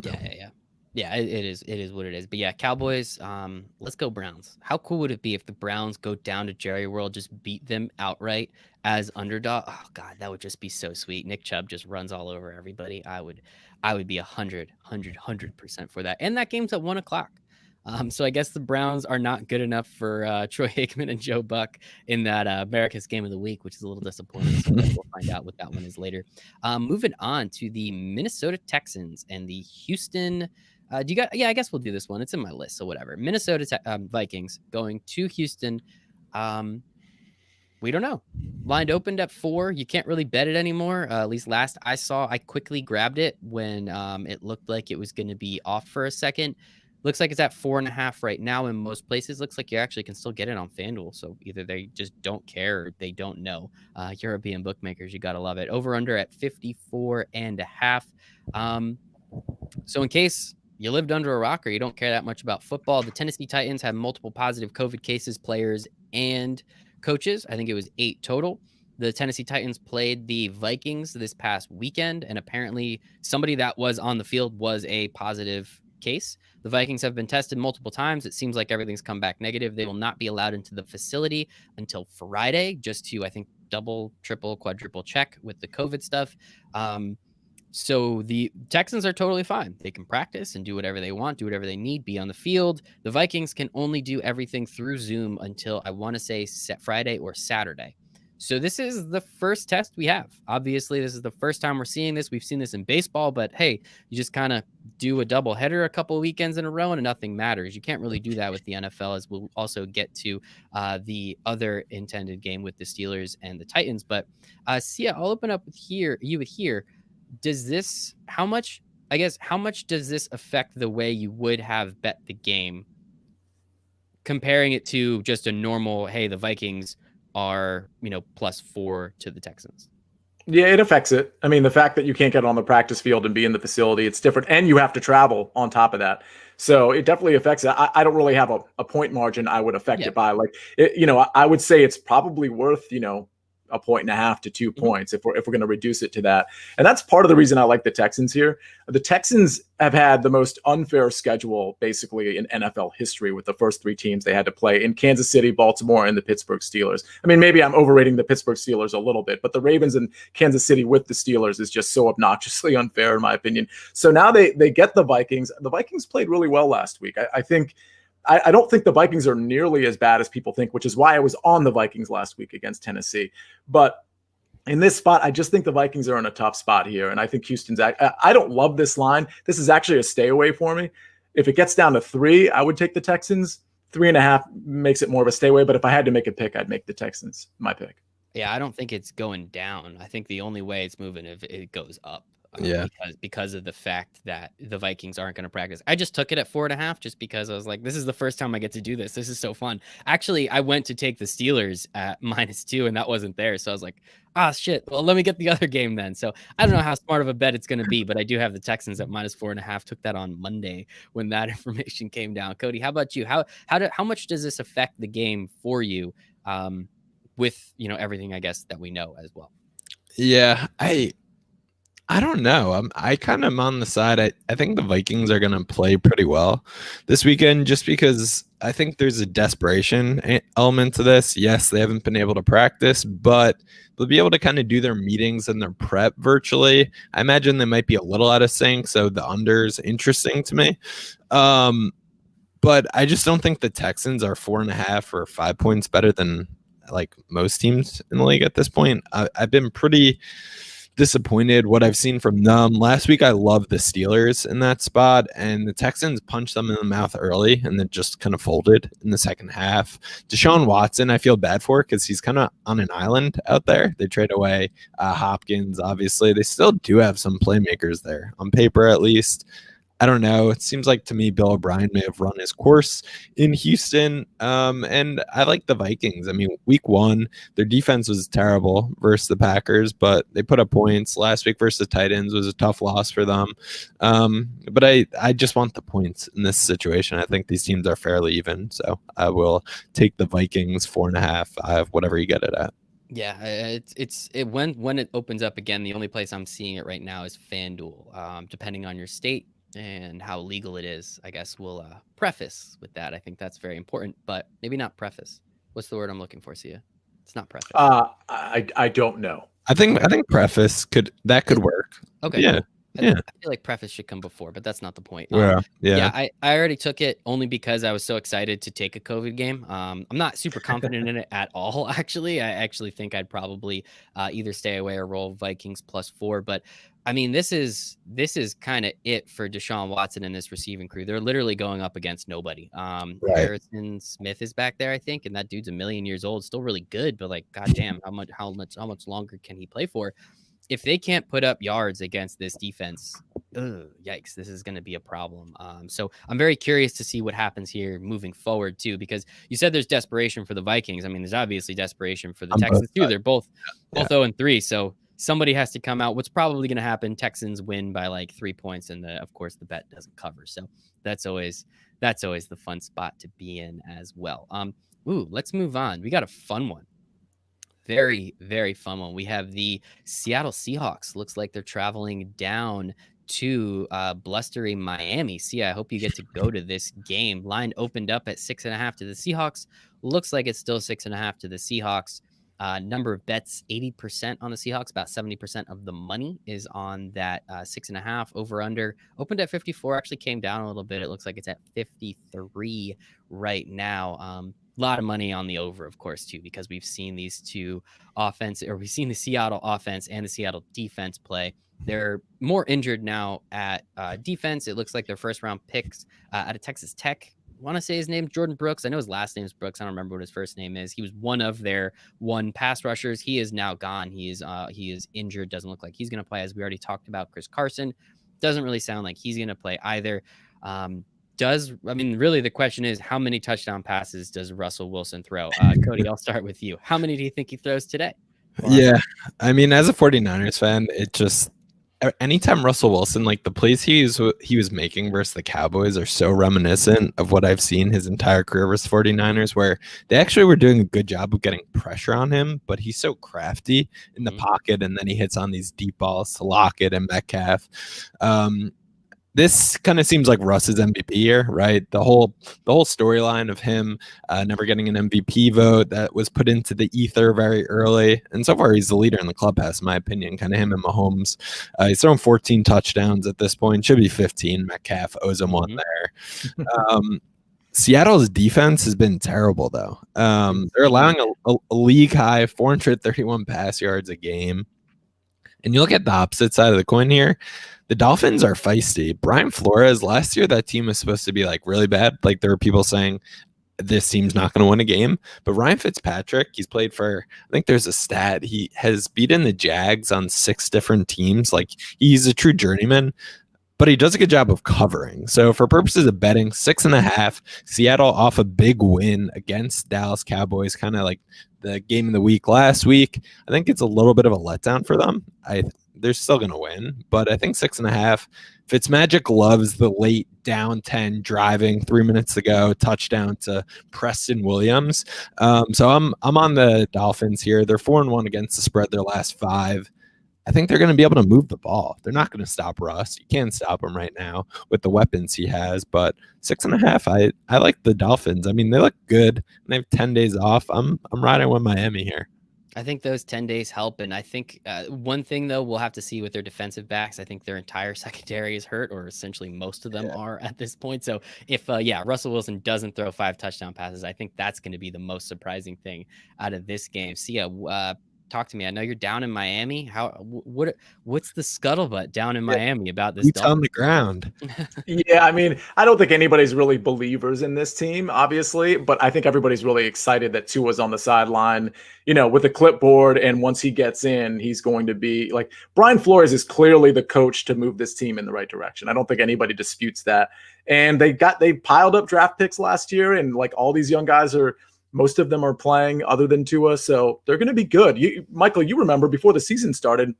Yeah. Yeah, it is. It is what it is. But yeah, Cowboys. Let's go Browns. How cool would it be if the Browns go down to Jerry World, just beat them outright as underdog? Oh God, that would just be so sweet. Nick Chubb just runs all over everybody. I would be 100% for that. And that game's at 1 o'clock. So I guess the Browns are not good enough for Troy Aikman and Joe Buck in that America's Game of the Week, which is a little disappointing. So I guess we'll find out what that one is later. Moving on to the Minnesota Texans and the Houston. Do you got? Yeah, I guess we'll do this one. It's in my list, so whatever. Minnesota Vikings going to Houston. We don't know. Line opened at 4. You can't really bet it anymore. At least last I saw, I quickly grabbed it when it looked like it was going to be off for a second. Looks like it's at 4.5 right now in most places. Looks like you actually can still get it on FanDuel. So either they just don't care or they don't know. European bookmakers, you got to love it. Over under at 54.5. So in case you lived under a rock or you don't care that much about football, the Tennessee Titans have multiple positive COVID cases, players and coaches. I think it was 8 total. The Tennessee Titans played the Vikings this past weekend, and apparently somebody that was on the field was a positive case. The Vikings have been tested multiple times. It seems like everything's come back negative. They will not be allowed into the facility until Friday, just to, I think, double, triple, quadruple check with the COVID stuff. So the Texans are totally fine. They can practice and do whatever they want, do whatever they need, be on the field. The Vikings can only do everything through Zoom until, I want to say, Friday or Saturday. So this is the first test we have. Obviously, this is the first time we're seeing this. We've seen this in baseball, but hey, you just kind of do a double header a couple of weekends in a row and nothing matters. You can't really do that with the NFL, as we'll also get to the other intended game with the Steelers and the Titans. But Sia, I'll open up with you with here. Does this, how much does this affect the way you would have bet the game, comparing it to just a normal, hey, the Vikings are, +4 to the Texans? Yeah, it affects it. I mean, the fact that you can't get on the practice field and be in the facility, it's different. And you have to travel on top of that. So it definitely affects it. I don't really have a point margin I would affect it by. Like, I would say it's probably worth, 1.5 to 2 points if we're going to reduce it to that. And that's part of the reason I like the Texans here. The Texans have had the most unfair schedule basically in NFL history, with the first 3 teams they had to play in Kansas City, Baltimore, and the Pittsburgh Steelers. I mean, maybe I'm overrating the Pittsburgh Steelers a little bit, but the Ravens and Kansas City with the Steelers is just so obnoxiously unfair in my opinion. So now they get the Vikings. The Vikings played really well last week. I don't think the Vikings are nearly as bad as people think, which is why I was on the Vikings last week against Tennessee. But in this spot, I just think the Vikings are in a tough spot here. And I think Houston's, I don't love this line. This is actually a stay away for me. If it gets down to 3, I would take the Texans. 3.5 makes it more of a stay away. But if I had to make a pick, I'd make the Texans my pick. Yeah, I don't think it's going down. I think the only way it's moving if it goes up. Because of the fact that the Vikings aren't going to practice. I just took it at 4.5 just because I was like, this is the first time I get to do this. This is so fun. Actually, I went to take the Steelers at -2 and that wasn't there. So I was like, shit. Well, let me get the other game then. So I don't know how smart of a bet it's going to be, but I do have the Texans at -4.5. Took that on Monday when that information came down. Cody, how about you? How much does this affect the game for you? With, everything, I guess, that we know as well. Yeah, I don't know. I kind of am on the side. I think the Vikings are going to play pretty well this weekend, just because I think there's a desperation element to this. Yes, they haven't been able to practice, but they'll be able to kind of do their meetings and their prep virtually. I imagine they might be a little out of sync, so the under's interesting to me. But I just don't think the Texans are 4.5 or 5 points better than like most teams in the league at this point. I've been pretty disappointed what I've seen from them. Last week I loved the Steelers in that spot, and the Texans punched them in the mouth early and then just kind of folded in the second half. Deshaun Watson I feel bad for, because he's kind of on an island out there. They trade away Hopkins. Obviously they still do have some playmakers there on paper, at least. I don't know. It seems like to me Bill O'Brien may have run his course in Houston. And I like the Vikings. I mean, week 1, their defense was terrible versus the Packers, but they put up points. Last week versus the Titans was a tough loss for them. But I just want the points in this situation. I think these teams are fairly even. So I will take the Vikings 4.5, whatever you get it at. Yeah, when it opens up again, the only place I'm seeing it right now is FanDuel. Depending on your state, and how legal it is. I guess we'll preface with that. I think that's very important, but maybe not preface. What's the word I'm looking for, Sia? It's not preface. I don't know. I think preface could work. Okay, Yeah. cool. Yeah. I feel like preface should come before, but that's not the point. Yeah. I already took it only because I was so excited to take a COVID game. I'm not super confident in it at all, actually. I actually think I'd probably either stay away or roll Vikings +4. But I mean, this is kind of it for Deshaun Watson and this receiving crew. They're literally going up against nobody. Right. Harrison Smith is back there, I think, and that dude's 1,000,000 years old, still really good, but like, goddamn, how much longer can he play for? If they can't put up yards against this defense, yikes, this is going to be a problem. So I'm very curious to see what happens here moving forward too, because you said there's desperation for the Vikings. I mean, there's obviously desperation for the Texans too. They're both 0-3. So somebody has to come out. What's probably going to happen? Texans win by like 3 points, and of course the bet doesn't cover. So that's always the fun spot to be in as well. Let's move on. We got a fun one. Very, very fun one. We have the Seattle Seahawks. Looks like they're traveling down to blustery Miami. I hope you get to go to this game. Line opened up at 6.5 to the Seahawks. Looks like it's still 6.5 to the Seahawks. Number of bets, 80% on the Seahawks. About 70% of the money is on that 6.5 over under. Opened at 54, actually came down a little bit. It looks like it's at 53 right now. A lot of money on the over, of course, too, because we've seen these two we've seen the Seattle offense and the Seattle defense play. They're more injured now at defense. It looks like their first round picks out of Texas Tech. I want to say his name, Jordan Brooks. I know his last name is Brooks. I don't remember what his first name is. He was one of their pass rushers. He is now gone. He is injured. Doesn't look like he's going to play, as we already talked about. Chris Carson doesn't really sound like he's going to play either. Really the question is, how many touchdown passes does Russell Wilson throw? Cody, I'll start with you. How many do you think he throws today? Yeah. I mean, as a 49ers fan, it just, anytime Russell Wilson, like the plays he was making versus the Cowboys are so reminiscent of what I've seen his entire career versus 49ers, where they actually were doing a good job of getting pressure on him, but he's so crafty in the pocket, and then he hits on these deep balls to Lockett and Metcalf. This kind of seems like Russ's MVP year, right? The whole storyline of him never getting an MVP vote that was put into the ether very early. And so far, he's the leader in the clubhouse, in my opinion, kind of him and Mahomes. He's thrown 14 touchdowns at this point. Should be 15. Metcalf owes him one there. Seattle's defense has been terrible, though. They're allowing a league-high 431 pass yards a game. And you look at the opposite side of the coin here, the Dolphins are feisty. Brian Flores, last year, that team was supposed to be like really bad. Like there were people saying this team's not going to win a game. But Ryan Fitzpatrick, he's played for, I think there's a stat, he has beaten the Jags on 6 different teams. Like he's a true journeyman, but he does a good job of covering. So for purposes of betting, 6.5, Seattle off a big win against Dallas Cowboys, kind of like the game of the week last week. I think it's a little bit of a letdown for them. They're still going to win, but I think 6.5. Fitzmagic loves the late down 10 driving 3 minutes to go touchdown to Preston Williams. So I'm on the Dolphins here. They're 4-1 against the spread their last 5. I think they're going to be able to move the ball. They're not going to stop Russ. You can't stop him right now with the weapons he has. But 6.5, I like the Dolphins. I mean, they look good. They have 10 days off. I'm riding with Miami here. I think those 10 days help. And I think one thing, though, we'll have to see with their defensive backs. I think their entire secondary is hurt, or essentially most of them are at this point. So if, Russell Wilson doesn't throw 5 touchdown passes, I think that's going to be the most surprising thing out of this game. Talk to me. I know you're down in Miami. What's the scuttlebutt down in Miami about this? Boots on the ground. Yeah, I mean, I don't think anybody's really believers in this team, obviously, but I think everybody's really excited that Tua's on the sideline, with a clipboard. And once he gets in, he's going to be like, Brian Flores is clearly the coach to move this team in the right direction. I don't think anybody disputes that. And they piled up draft picks last year, and like all these young guys most of them are playing other than Tua, so they're going to be good. Michael, you remember before the season started,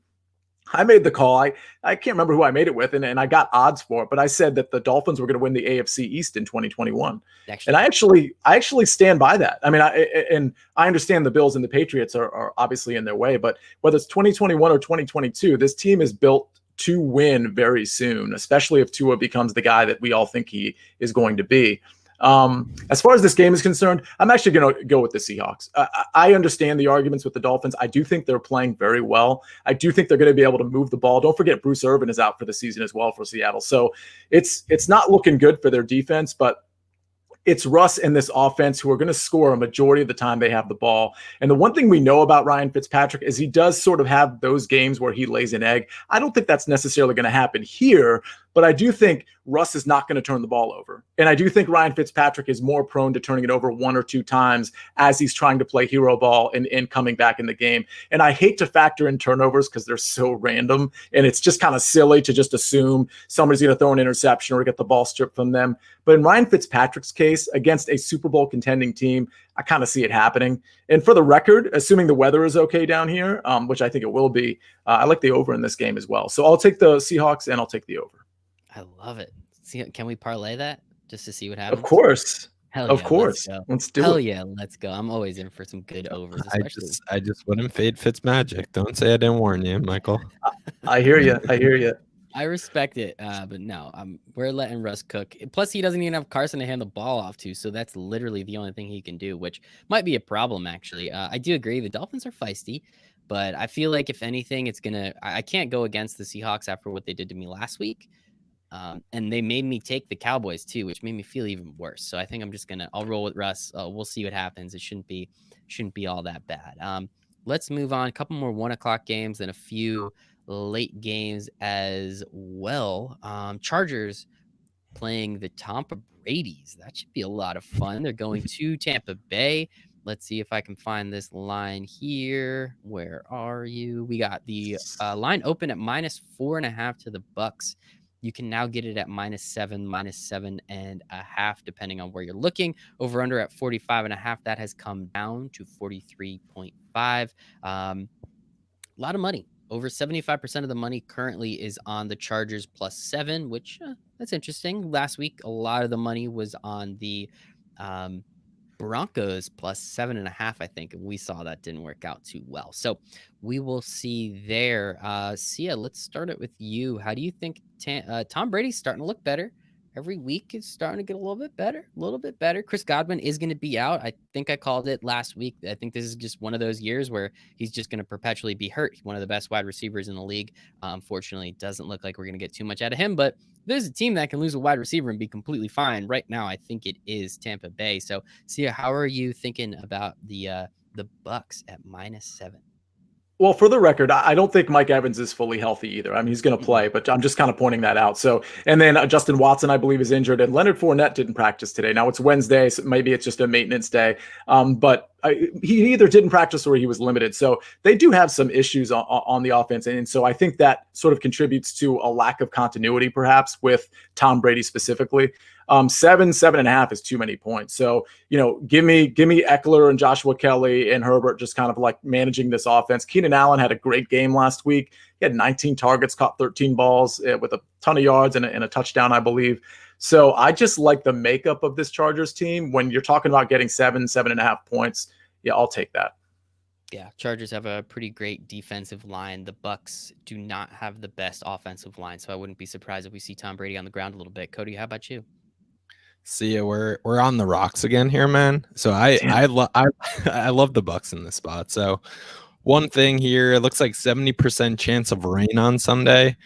I made the call. I can't remember who I made it with, and I got odds for it, but I said that the Dolphins were going to win the AFC East in 2021. And I actually stand by that. I mean, I understand the Bills and the Patriots are obviously in their way, but whether it's 2021 or 2022, this team is built to win very soon, especially if Tua becomes the guy that we all think he is going to be. As far as this game is concerned, I'm actually going to go with the Seahawks. I understand the arguments with the Dolphins. I do think they're playing very well. I do think they're going to be able to move the ball. Don't forget Bruce Irvin is out for the season as well for Seattle. So it's not looking good for their defense, but it's Russ and this offense who are going to score a majority of the time they have the ball. And the one thing we know about Ryan Fitzpatrick is he does sort of have those games where he lays an egg. I don't think that's necessarily going to happen here, but I do think Russ is not going to turn the ball over. And I do think Ryan Fitzpatrick is more prone to turning it over one or two times as he's trying to play hero ball and coming back in the game. And I hate to factor in turnovers because they're so random. And it's just kind of silly to just assume somebody's going to throw an interception or get the ball stripped from them. But in Ryan Fitzpatrick's case, against a Super Bowl contending team, I kind of see it happening. And for the record, assuming the weather is okay down here, which I think it will be, I like the over in this game as well. So I'll take the Seahawks and I'll take the over. I love it. See, can we parlay that just to see what happens? Of course. Hell of yeah, course. Let's do it. Hell yeah, let's go. I'm always in for some good overs. I just wouldn't fade Fitzmagic. Don't say I didn't warn you, Michael. I hear you. I respect it, but no, we're letting Russ cook. Plus, he doesn't even have Carson to hand the ball off to, so that's literally the only thing he can do, which might be a problem, actually. I do agree. The Dolphins are feisty, but I feel like if anything, I can't go against the Seahawks after what they did to me last week. And they made me take the Cowboys too, which made me feel even worse. So I think I'll roll with Russ. We'll see what happens. It shouldn't be all that bad. Let's move on. A couple more 1:00 games and a few late games as well. Chargers playing the Tampa Brady's. That should be a lot of fun. They're going to Tampa Bay. Let's see if I can find this line here. Where are you? We got the line open at -4.5 to the Bucks. You can now get it at -7, -7.5, depending on where you're looking. Over under at 45.5. That has come down to 43.5. A lot of money. Over 75% of the money currently is on the Chargers +7, which that's interesting. Last week, a lot of the money was on the Broncos +7.5, I think. And we saw that didn't work out too well. So we will see there. Sia, let's start it with you. How do you think Tom Brady's starting to look better? Every week is starting to get a little bit better. Chris Godwin is going to be out. I think I called it last week. I think this is just one of those years where he's just going to perpetually be hurt. He's one of the best wide receivers in the league. Unfortunately, it doesn't look like we're going to get too much out of him, but there's a team that can lose a wide receiver and be completely fine. Right now, I think it is Tampa Bay. So, Sia, how are you thinking about the Bucks at -7? Well, for the record, I don't think Mike Evans is fully healthy either. I mean, he's going to play, but I'm just kind of pointing that out. So, and then Justin Watson, I believe, is injured, and Leonard Fournette didn't practice today. Now it's Wednesday, so maybe it's just a maintenance day. But he either didn't practice or he was limited. So they do have some issues on the offense. And so I think that sort of contributes to a lack of continuity, perhaps, with Tom Brady specifically. 7.5 is too many points. So, give me Eckler and Joshua Kelly and Herbert just kind of like managing this offense. Keenan Allen had a great game last week. He had 19 targets, caught 13 balls with a ton of yards and a touchdown, I believe. So I just like the makeup of this Chargers team. When you're talking about getting 7.5 points, yeah, I'll take that. Yeah, Chargers have a pretty great defensive line. The Bucks do not have the best offensive line, so I wouldn't be surprised if we see Tom Brady on the ground a little bit. Cody, how about you? See, we're on the rocks again here, man. So I love the Bucks in this spot. So one thing here, it looks like 70% chance of rain on Sunday,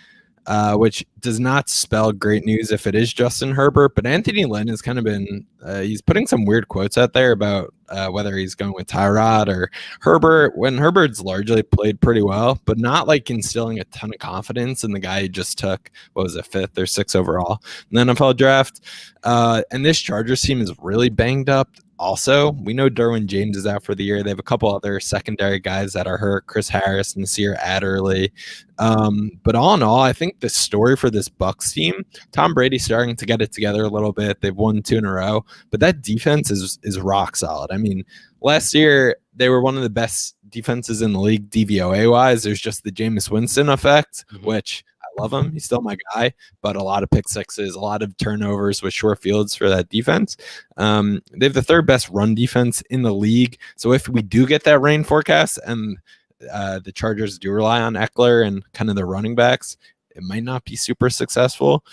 which does not spell great news if it is Justin Herbert. But Anthony Lynn has kind of been he's putting some weird quotes out there about whether he's going with Tyrod or Herbert, when Herbert's largely played pretty well, but not like instilling a ton of confidence in the guy who just took, 5th or 6th overall in the NFL draft. And this Chargers team is really banged up. Also, we know Derwin James is out for the year. They have a couple other secondary guys that are hurt, Chris Harris, Nasir Adderley. But all in all, I think the story for this Bucks team, Tom Brady's starting to get it together a little bit. They've won 2 in a row, but that defense is rock solid. I mean, last year they were one of the best defenses in the league DVOA wise. There's just the Jameis Winston effect, which I love him. He's still my guy, but a lot of pick sixes, a lot of turnovers with short fields for that defense. They have the 3rd best run defense in the league. So if we do get that rain forecast and the Chargers do rely on Eckler and kind of the running backs, it might not be super successful.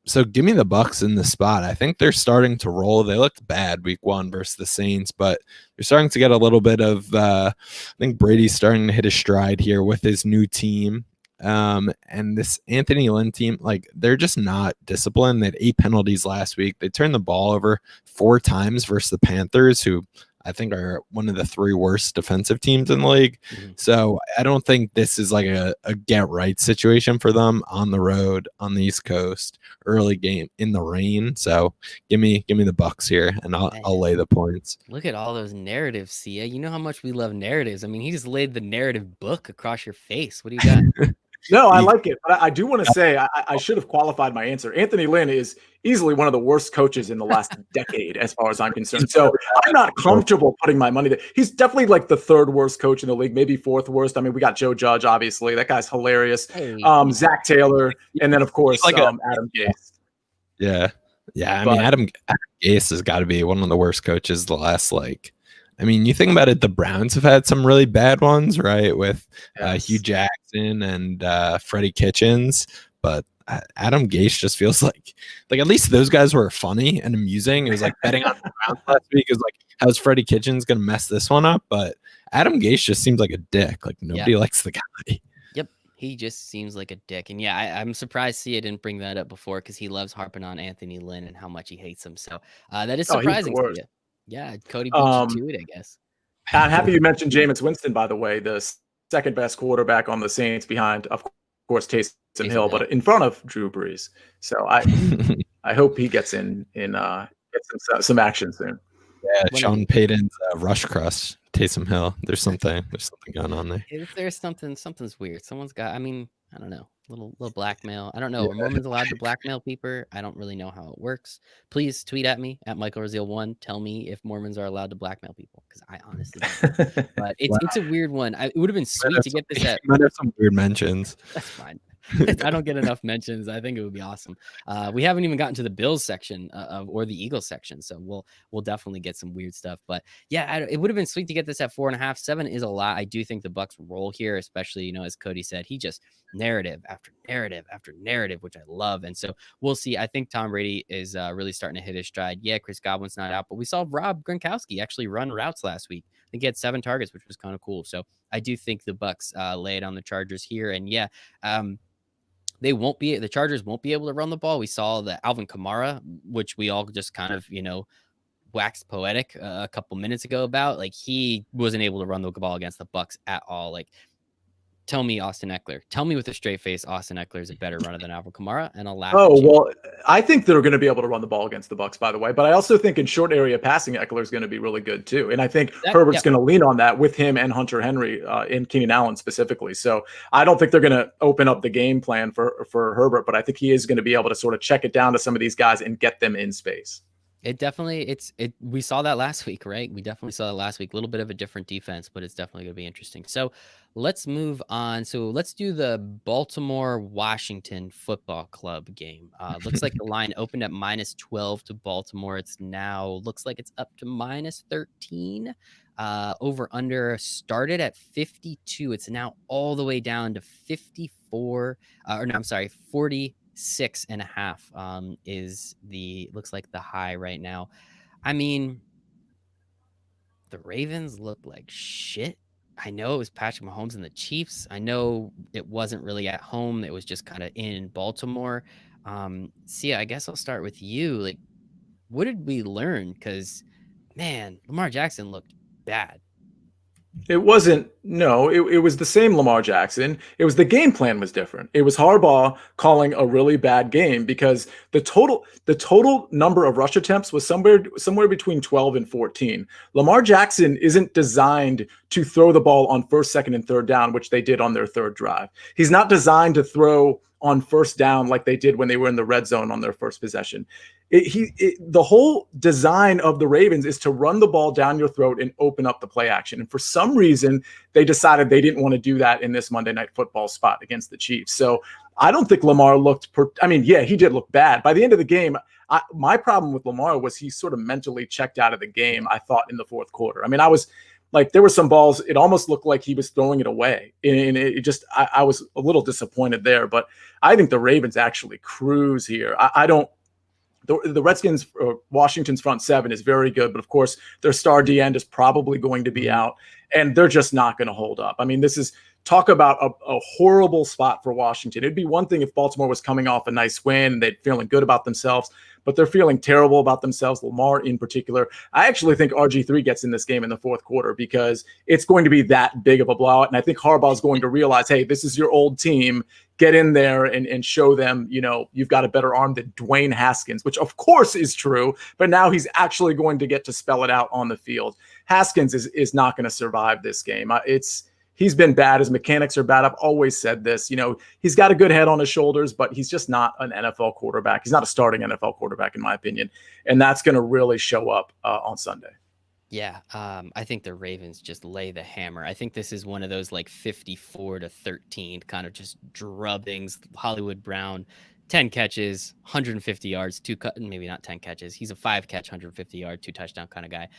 So give me the Bucs in the spot. I think they're starting to roll. They looked bad week 1 versus the Saints, but they're starting to get a little bit of I think Brady's starting to hit his stride here with his new team. And this Anthony Lynn team, like, they're just not disciplined. They had 8 penalties last week. They turned the ball over 4 times versus the Panthers, who I think are one of the 3 worst defensive teams in the league. Mm-hmm. So I don't think this is like a get right situation for them on the road on the East Coast, early game in the rain. So give me the Bucs here, and I'll lay the points. Look at all those narratives, Sia. You know how much we love narratives. I mean, he just laid the narrative book across your face. What do you got? No, I like it. But I do want to say I should have qualified my answer. Anthony Lynn is easily one of the worst coaches in the last decade, as far as I'm concerned. So I'm not comfortable putting my money there. He's definitely like the 3rd worst coach in the league, maybe 4th worst. I mean, we got Joe Judge, obviously. That guy's hilarious. Zach Taylor, and then, of course, Adam Gase. Yeah. I mean, Adam Gase has got to be one of the worst coaches the last, I mean, you think about it, the Browns have had some really bad ones, right? With Hugh Jackson and Freddie Kitchens. But Adam Gase just feels like at least those guys were funny and amusing. It was like betting on the Browns last week. It was like, how's Freddie Kitchens going to mess this one up? But Adam Gase just seems like a dick. Like, nobody likes the guy. Yep. He just seems like a dick. And yeah, I'm surprised Sia didn't bring that up before, because he loves harping on Anthony Lynn and how much he hates him. So that is surprising to you. Yeah, Cody beat you to it, I guess. I'm happy you mentioned Jameis Winston, by the way, the second best quarterback on the Saints, behind, of course, Taysom Hill, but in front of Drew Brees. So I hope he gets in gets some action soon. Yeah, Sean Payton's rush crush, Taysom Hill. There's something going on there. If there's something's weird. Someone's got. I mean, I don't know. Little blackmail. I don't know. Are Mormons allowed to blackmail people? I don't really know how it works. Please tweet at me at MichaelRazile1. Tell me if Mormons are allowed to blackmail people, because I honestly don't. But it's a weird one. It would have been sweet to get this at. Might have some weird mentions. That's fine. I don't get enough mentions. I think it would be awesome. We haven't even gotten to the Bills section or the Eagles section, so we'll definitely get some weird stuff. But yeah, it would have been sweet to get this at 4.5. 7 is a lot. I do think the Bucs roll here, especially, as Cody said, he just narrative after narrative after narrative, which I love. And so we'll see. I think Tom Brady is really starting to hit his stride. Yeah, Chris Godwin's not out, but we saw Rob Gronkowski actually run routes last week. I think he had 7 targets, which was kind of cool. So I do think the Bucs lay it on the Chargers here. And yeah, the Chargers won't be able to run the ball. We saw the Alvin Kamara, which we all just kind of, waxed poetic a couple minutes ago about. Like, he wasn't able to run the ball against the Bucs at all. Like, tell me Austin Eckler. Tell me with a straight face Austin Eckler is a better runner than Alvin Kamara, and I'll laugh. Oh, well, I think they're going to be able to run the ball against the Bucs, by the way. But I also think in short area passing, Eckler is going to be really good too. And I think Herbert's going to lean on that with him and Hunter Henry and Keenan Allen specifically. So I don't think they're going to open up the game plan for Herbert, but I think he is going to be able to sort of check it down to some of these guys and get them in space. It definitely, we saw that last week, right? We definitely saw that last week. A little bit of a different defense, but it's definitely going to be interesting. So let's move on. So let's do the Baltimore-Washington Football Club game. Looks like the line opened at -12 to Baltimore. It's now, looks like it's up to -13. Over under started at 52. It's now all the way down to 54, 46.5 is looks like the high right now. I mean, the Ravens look like shit. I know it was Patrick Mahomes and the Chiefs. I know it wasn't really at home. It was just kind of in Baltimore. Sia, I guess I'll start with you. Like, what did we learn? Because, man, Lamar Jackson looked bad. It wasn't. No, it was the same Lamar Jackson. It was the game plan was different. It was Harbaugh calling a really bad game because the total number of rush attempts was somewhere between 12 and 14. Lamar Jackson isn't designed to throw the ball on first, second, and third down, which they did on their third drive. He's not designed to throw on first down like they did when they were in the red zone on their first possession. The whole design of the Ravens is to run the ball down your throat and open up the play action. And for some reason, they decided they didn't want to do that in this Monday Night Football spot against the Chiefs. So I don't think Lamar looked he did look bad. By the end of the game, my problem with Lamar was he sort of mentally checked out of the game, I thought, in the fourth quarter. I mean, Like there were some balls, it almost looked like he was throwing it away. And it just, I was a little disappointed there. But I think the Ravens actually cruise here. I don't, the Redskins, Washington's front seven is very good, but of course their star D end is probably going to be out, and they're just not going to hold up. I mean, this is talk about a horrible spot for Washington. It'd be one thing if Baltimore was coming off a nice win and they're feeling good about themselves, but they're feeling terrible about themselves, Lamar in particular. I actually think RG3 gets in this game in the fourth quarter because it's going to be that big of a blowout. And I think Harbaugh is going to realize, hey, this is your old team. Get in there and show them, you've got a better arm than Dwayne Haskins, which of course is true, but now he's actually going to get to spell it out on the field. Haskins is not going to survive this game. He's been bad. His mechanics are bad. I've always said this. He's got a good head on his shoulders, but he's just not an NFL quarterback. He's not a starting NFL quarterback, in my opinion. And that's going to really show up on Sunday. Yeah, I think the Ravens just lay the hammer. I think this is one of those like 54-13 kind of just drubbings. Hollywood Brown, 10 catches, 150 yards, maybe not 10 catches. He's a 5-catch, 150-yard, 2-touchdown kind of guy.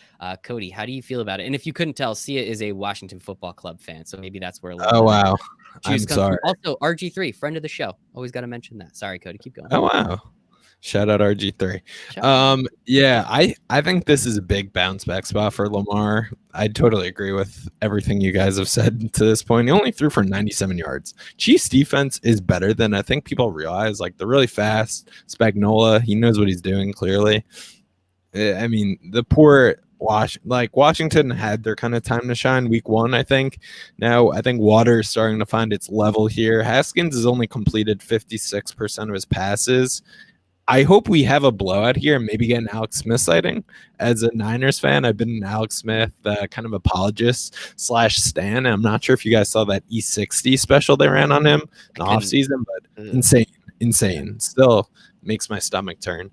Cody, how do you feel about it? And if you couldn't tell, Sia is a Washington Football Club fan, so maybe that's where. Oh wow, I'm sorry. Also, RG3, friend of the show. Always got to mention that. Sorry, Cody, keep going. Oh wow. Shout out RG3. Yeah, I think this is a big bounce back spot for Lamar. I totally agree with everything you guys have said to this point. He only threw for 97 yards. Chiefs defense is better than I think people realize. Like they're really fast. Spagnuolo, he knows what he's doing clearly. I mean, the poor Washington had their kind of time to shine week one, I think. Now, I think Water is starting to find its level here. Haskins has only completed 56% of his passes. I hope we have a blowout here and maybe get an Alex Smith sighting. As a Niners fan, I've been an Alex Smith kind of apologist / stan. I'm not sure if you guys saw that E60 special they ran on him in the offseason, but insane. Still makes my stomach turn.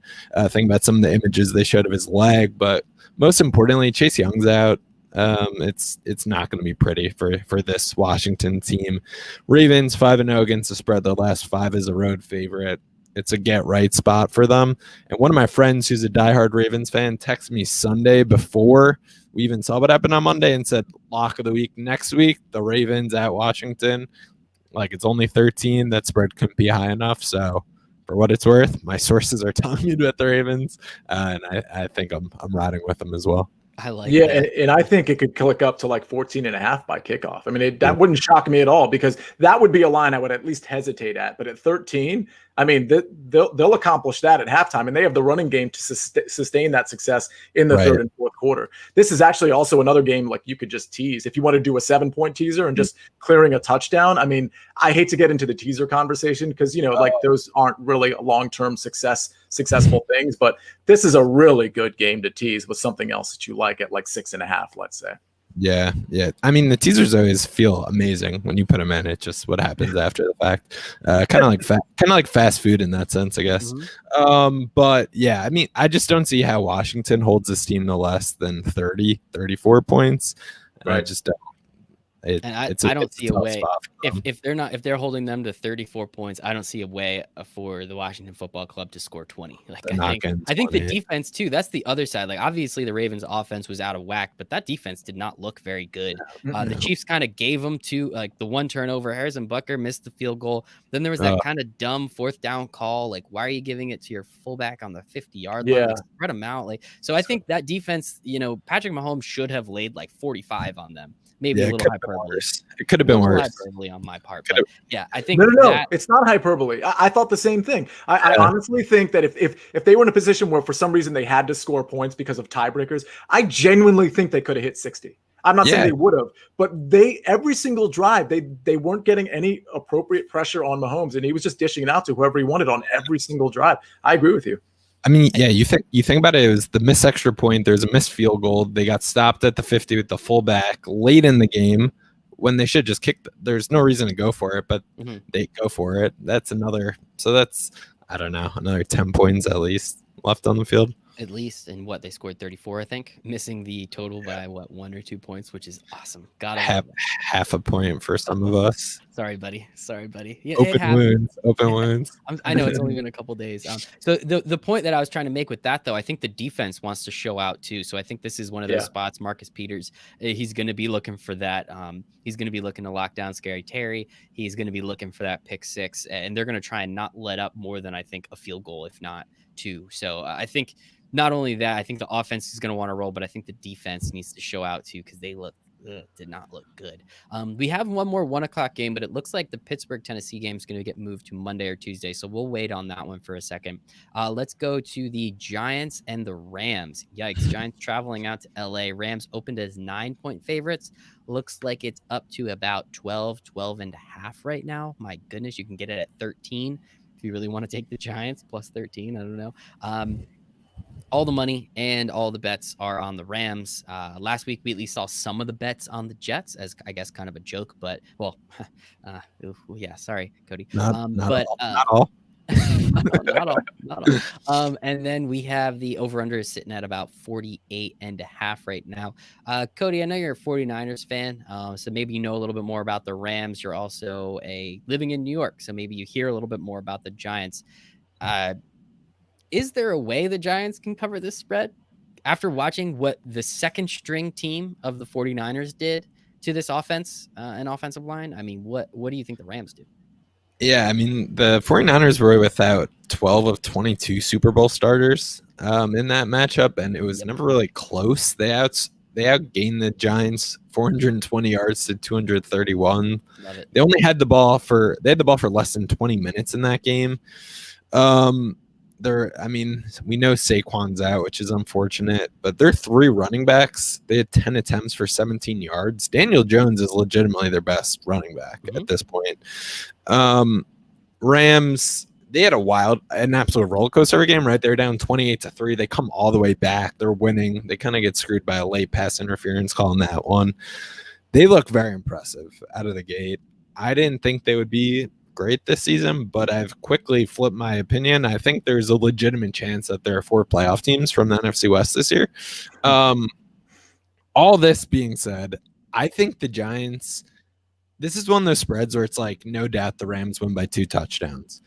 Think about some of the images they showed of his leg, but most importantly, Chase Young's out. It's not going to be pretty for this Washington team. Ravens 5-0 against the spread. Their last 5 is a road favorite. It's a get right spot for them. And one of my friends who's a diehard Ravens fan texted me Sunday before we even saw what happened on Monday and said, lock of the week next week, the Ravens at Washington. Like it's only 13. That spread couldn't be high enough. So for what it's worth, my sources are telling me to bet the Ravens. And I think I'm riding with them as well. I like that. And I think it could click up to like 14.5 by kickoff. I mean, that wouldn't shock me at all because that would be a line I would at least hesitate at. But at 13, I mean, they'll accomplish that at halftime, and they have the running game to sustain that success in the third and fourth quarter. This is actually also another game like you could just tease. If you want to do a 7-point teaser and just clearing a touchdown, I mean, I hate to get into the teaser conversation because, like those aren't really long-term successful things, but this is a really good game to tease with something else that you like at like 6.5, let's say. Yeah. I mean, the teasers always feel amazing when you put them in. It's just what happens after the fact. Kind of like fast food in that sense, I guess. Mm-hmm. But yeah, I mean, I just don't see how Washington holds this team to less than 34 points. And I just don't. I don't see a way if they're holding them to 34 points. I don't see a way for the Washington Football Club to score 20. Like I think the defense too. That's the other side. Like obviously the Ravens offense was out of whack, but that defense did not look very good. The Chiefs kind of gave them to like the one turnover. Harrison Butker missed the field goal. Then there was that kind of dumb 4th down call. Like why are you giving it to your fullback on the 50-yard line? Like, spread them out. Like so I think that defense. Patrick Mahomes should have laid like 45 on them. Maybe a little hyperbole. It could have been worse. Hyperbole on my part, but yeah, I think no, it's not hyperbole. I thought the same thing. I honestly think that if they were in a position where for some reason they had to score points because of tiebreakers, I genuinely think they could have hit 60. I'm not saying they would have, but every single drive they weren't getting any appropriate pressure on Mahomes, and he was just dishing it out to whoever he wanted on every single drive. I agree with you. I mean, yeah, you think about it. It was the missed extra point. There's a missed field goal. They got stopped at the 50 with the fullback late in the game when they should just kick. There's no reason to go for it, but they go for it. That's another. So that's, I don't know, another 10 points at least left on the field. At least, and what, they scored 34, I think, missing the total by 1 or 2 points, which is awesome. Gotta love that. Half a point for some of us. Sorry, buddy. Yeah, it Open happens. wounds. I know it's only been a couple days. So the point that I was trying to make with that, though, I think the defense wants to show out too. So I think this is one of those spots. Marcus Peters, he's going to be looking for that. He's going to be looking to lock down Scary Terry. He's going to be looking for that pick six, and they're going to try and not let up more than, I think, a field goal, if not two. So I think not only that, I think the offense is going to want to roll, but I think the defense needs to show out too, because they did not look good. We have one more 1 o'clock game, but it looks like the Pittsburgh Tennessee game is going to get moved to Monday or Tuesday. So we'll wait on that one for a second. Let's go to the Giants and the Rams. Yikes. Giants traveling out to LA. Rams opened as 9-point favorites. Looks like it's up to about 12 and a half right now. My goodness, you can get it at 13 if you really want to take the Giants plus 13. I don't know. All the money and all the bets are on the Rams. Last week, we at least saw some of the bets on the Jets as, I guess, kind of a joke. But, well, yeah, sorry, Cody. Not all. Not all. And then we have the over-under sitting at about 48.5 right now. Cody, I know you're a 49ers fan, so maybe you know a little bit more about the Rams. You're also living in New York, so maybe you hear a little bit more about the Giants. Is there a way the Giants can cover this spread? After watching what the second string team of the 49ers did to this offense and offensive line, I mean, what do you think the Rams do? Yeah, I mean, the 49ers were without 12 of 22 Super Bowl starters in that matchup, and it was never really close. They outgained the Giants 420 yards to 231. Love it. They only had the ball for less than 20 minutes in that game. We know Saquon's out, which is unfortunate, but their 3 running backs, they had 10 attempts for 17 yards. Daniel Jones is legitimately their best running back at this point. Rams, they had an absolute roller coaster of a game, right? They're down 28-3. They come all the way back. They're winning. They kind of get screwed by a late pass interference call in that one. They look very impressive out of the gate. I didn't think they would be great this season, but I've quickly flipped my opinion. I think there's a legitimate chance that there are 4 playoff teams from the NFC West this year. All this being said, I think the Giants, this is one of those spreads where it's like, no doubt the Rams win by 2 touchdowns.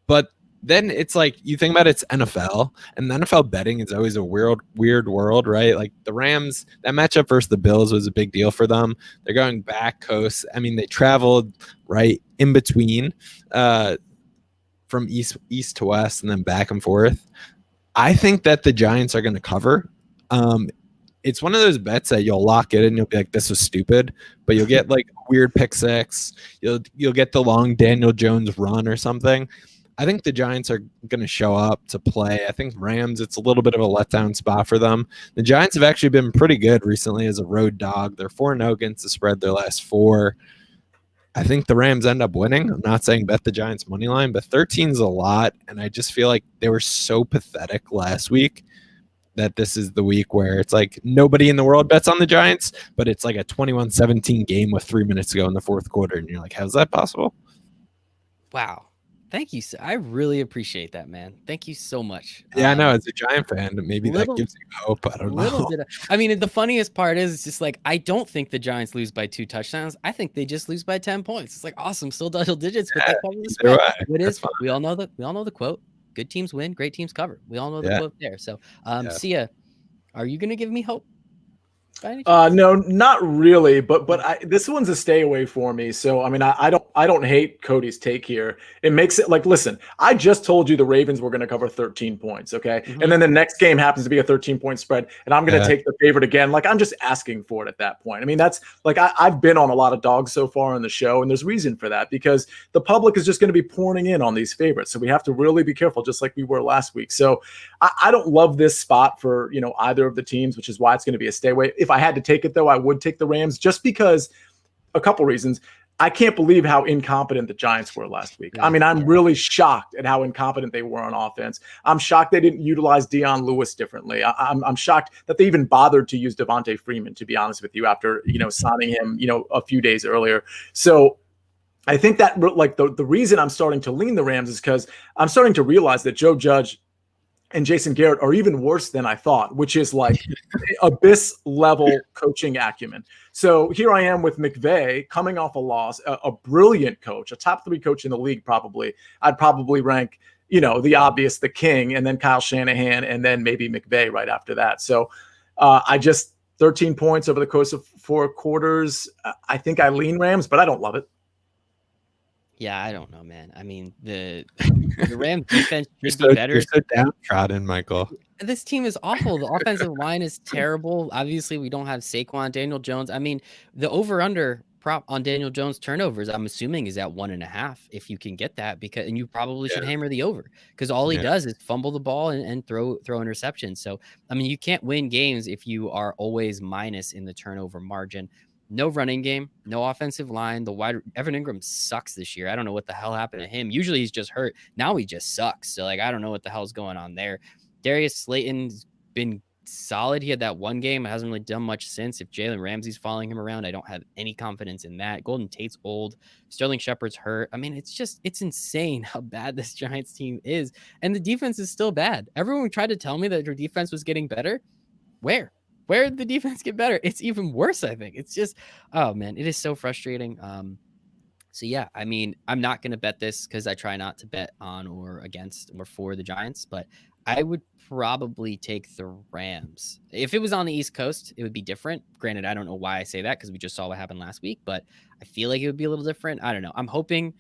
But then it's like, you think about it's NFL, and the NFL betting is always a weird world, right? Like the Rams, that matchup versus the Bills was a big deal for them. They're going back coast. I mean, they traveled right in between from east to west and then back and forth. I think that the Giants are going to cover. It's one of those bets that you'll lock it and you'll be like, this was stupid, but you'll get like a weird pick six. You'll get the long Daniel Jones run or something. I think the Giants are going to show up to play. I think Rams, it's a little bit of a letdown spot for them. The Giants have actually been pretty good recently as a road dog. They're 4-0 against the spread their last 4. I think the Rams end up winning. I'm not saying bet the Giants money line, but 13 is a lot, and I just feel like they were so pathetic last week that this is the week where it's like nobody in the world bets on the Giants, but it's like a 21-17 game with 3 minutes to go in the fourth quarter, and you're like, how's that possible? Wow. Thank you. I really appreciate that, man. Thank you so much. Yeah, I know. As a Giant fan, maybe that gives you hope. I don't know. I mean, the funniest part is it's just like, I don't think the Giants lose by 2 touchdowns. I think they just lose by 10 points. It's like, awesome, still double digits, but they cover the spread. It is. We all know the quote. Good teams win, great teams cover. We all know the quote there. So, Sia, are you going to give me hope? No, not really, but this one's a stay away for me. So I mean, I don't hate Cody's take here. It makes it like, listen, I just told you the Ravens were going to cover 13 points, okay? Mm-hmm. And then the next game happens to be a 13-point spread, and I'm going to take the favorite again. Like, I'm just asking for it at that point. I mean, that's like I've been on a lot of dogs so far in the show, and there's reason for that because the public is just going to be pouring in on these favorites. So we have to really be careful, just like we were last week. So I don't love this spot for either of the teams, which is why it's going to be a stay away. If I had to take it, though, I would take the Rams just because a couple reasons. I can't believe how incompetent the Giants were last week. I mean, I'm really shocked at how incompetent they were on offense. I'm shocked they didn't utilize Dion Lewis differently. I'm shocked that they even bothered to use Devontae Freeman, to be honest with you, after, signing him, a few days earlier. So I think that like the reason I'm starting to lean the Rams is because I'm starting to realize that Joe Judge and Jason Garrett are even worse than I thought, which is like abyss level coaching acumen. So here I am with McVay coming off a loss, a brilliant coach, a top 3 coach in the league. Probably I'd probably rank, the obvious, the king, and then Kyle Shanahan, and then maybe McVay right after that. So I just 13 points over the course of 4 quarters. I think I lean Rams, but I don't love it. Yeah, I don't know, man. I mean, the Rams defense should so, be better. You're so downtrodden, Michael. This team is awful. The offensive line is terrible. Obviously, we don't have Saquon, Daniel Jones. I mean, the over/under prop on Daniel Jones turnovers, I'm assuming, is at 1.5 if you can get that, and you probably should hammer the over, because all he does is fumble the ball and throw interceptions. So, I mean, you can't win games if you are always minus in the turnover margin. No running game, no offensive line. Evan Ingram sucks this year. I don't know what the hell happened to him. Usually he's just hurt. Now he just sucks. So, I don't know what the hell's going on there. Darius Slayton's been solid. He had that one game. It hasn't really done much since. If Jalen Ramsey's following him around, I don't have any confidence in that. Golden Tate's old. Sterling Shepard's hurt. I mean, it's insane how bad this Giants team is. And the defense is still bad. Everyone tried to tell me that their defense was getting better. Where did the defense get better? It's even worse, I think. It's just, oh man, it is so frustrating. So yeah, I mean, I'm not going to bet this because I try not to bet on or against or for the Giants, but I would probably take the Rams. If it was on the East Coast, it would be different. Granted, I don't know why I say that, because we just saw what happened last week, but I feel like it would be a little different. I don't know. I'm hoping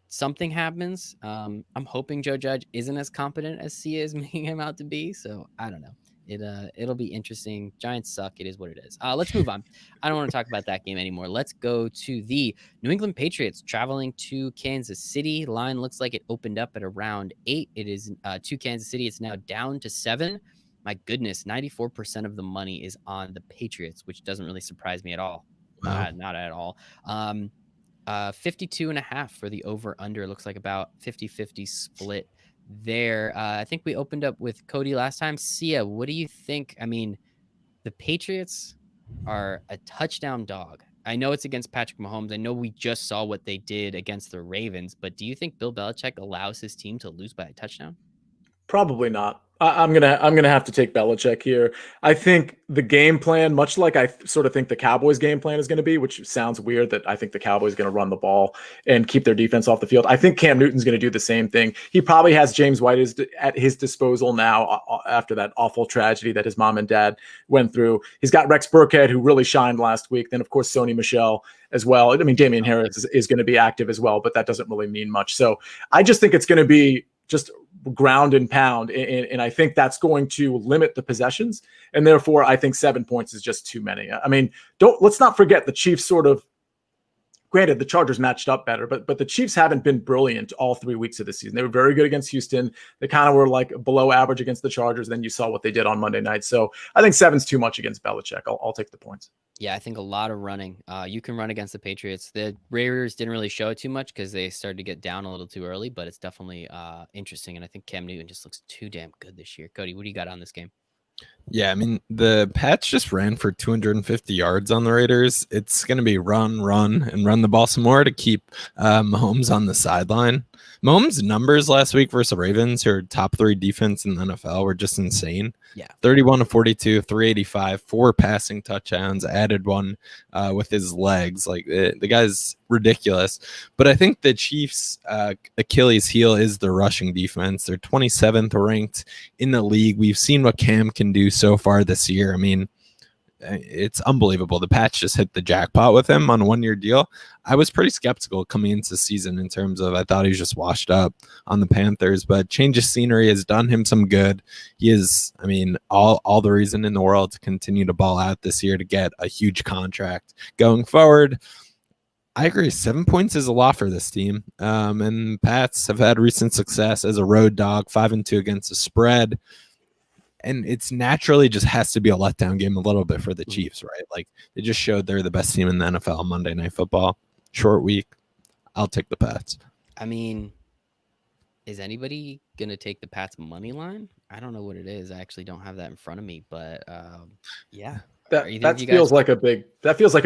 something happens. I'm hoping Joe Judge isn't as competent as Sia is making him out to be. So I don't know. It'll be interesting. Giants suck. It is what it is. Let's move on. I don't want to talk about that game anymore. Let's go to the New England Patriots traveling to Kansas City. Line looks like it opened up at around 8. It is to Kansas City. It's now down to 7. My goodness, 94% of the money is on the Patriots, which doesn't really surprise me at all. Wow. Not at all. 52.5 for the over under. Looks like about 50-50 split there. I think we opened up with Cody last time. Sia, what do you think? I mean, the Patriots are a touchdown dog. I know it's against Patrick Mahomes. I know we just saw what they did against the Ravens, but do you think Bill Belichick allows his team to lose by a touchdown? Probably not. I'm gonna have to take Belichick here. I think the game plan, much like I sort of think the Cowboys' game plan is going to be, which sounds weird that I think the Cowboys are going to run the ball and keep their defense off the field. I think Cam Newton's going to do the same thing. He probably has James White at his disposal now after that awful tragedy that his mom and dad went through. He's got Rex Burkhead, who really shined last week. Then, of course, Sony Michel as well. I mean, Damian Harris is going to be active as well, but that doesn't really mean much. So I just think it's going to be just ground and pound. And I think that's going to limit the possessions. And therefore, I think 7 points is just too many. I mean, let's not forget the Chiefs granted, the Chargers matched up better, but the Chiefs haven't been brilliant all 3 weeks of the season. They were very good against Houston. They kind of were like below average against the Chargers. Then you saw what they did on Monday night. So I think 7's too much against Belichick. I'll take the points. Yeah, I think a lot of running. You can run against the Patriots. The Raiders didn't really show it too much because they started to get down a little too early, but it's definitely interesting. And I think Cam Newton just looks too damn good this year. Cody, what do you got on this game? Yeah, I mean, the Pats just ran for 250 yards on the Raiders. It's going to be run, and run the ball some more to keep Mahomes on the sideline. Mahomes' numbers last week versus the Ravens, who are top 3 defense in the NFL, were just insane. Yeah. 31-42, 385, 4 passing touchdowns, added one with his legs. Like, the guy's ridiculous. But I think the Chiefs' Achilles heel is the rushing defense. They're 27th ranked in the league. We've seen what Cam can do so far this year. I mean, it's unbelievable. The Pats just hit the jackpot with him on a 1-year deal. I was pretty skeptical coming into the season in terms of I thought he was just washed up on the Panthers, but change of scenery has done him some good. He is, I mean, all the reason in the world to continue to ball out this year to get a huge contract going forward. I agree. 7 points is a lot for this team. And Pats have had recent success as a road dog, 5-2 against the spread. And it's naturally just has to be a letdown game a little bit for the Chiefs, right? Like, they just showed they're the best team in the NFL on Monday Night Football. Short week. I'll take the Pats. I mean, is anybody going to take the Pats money line? I don't know what it is. I actually don't have that in front of me, but yeah. That feels like a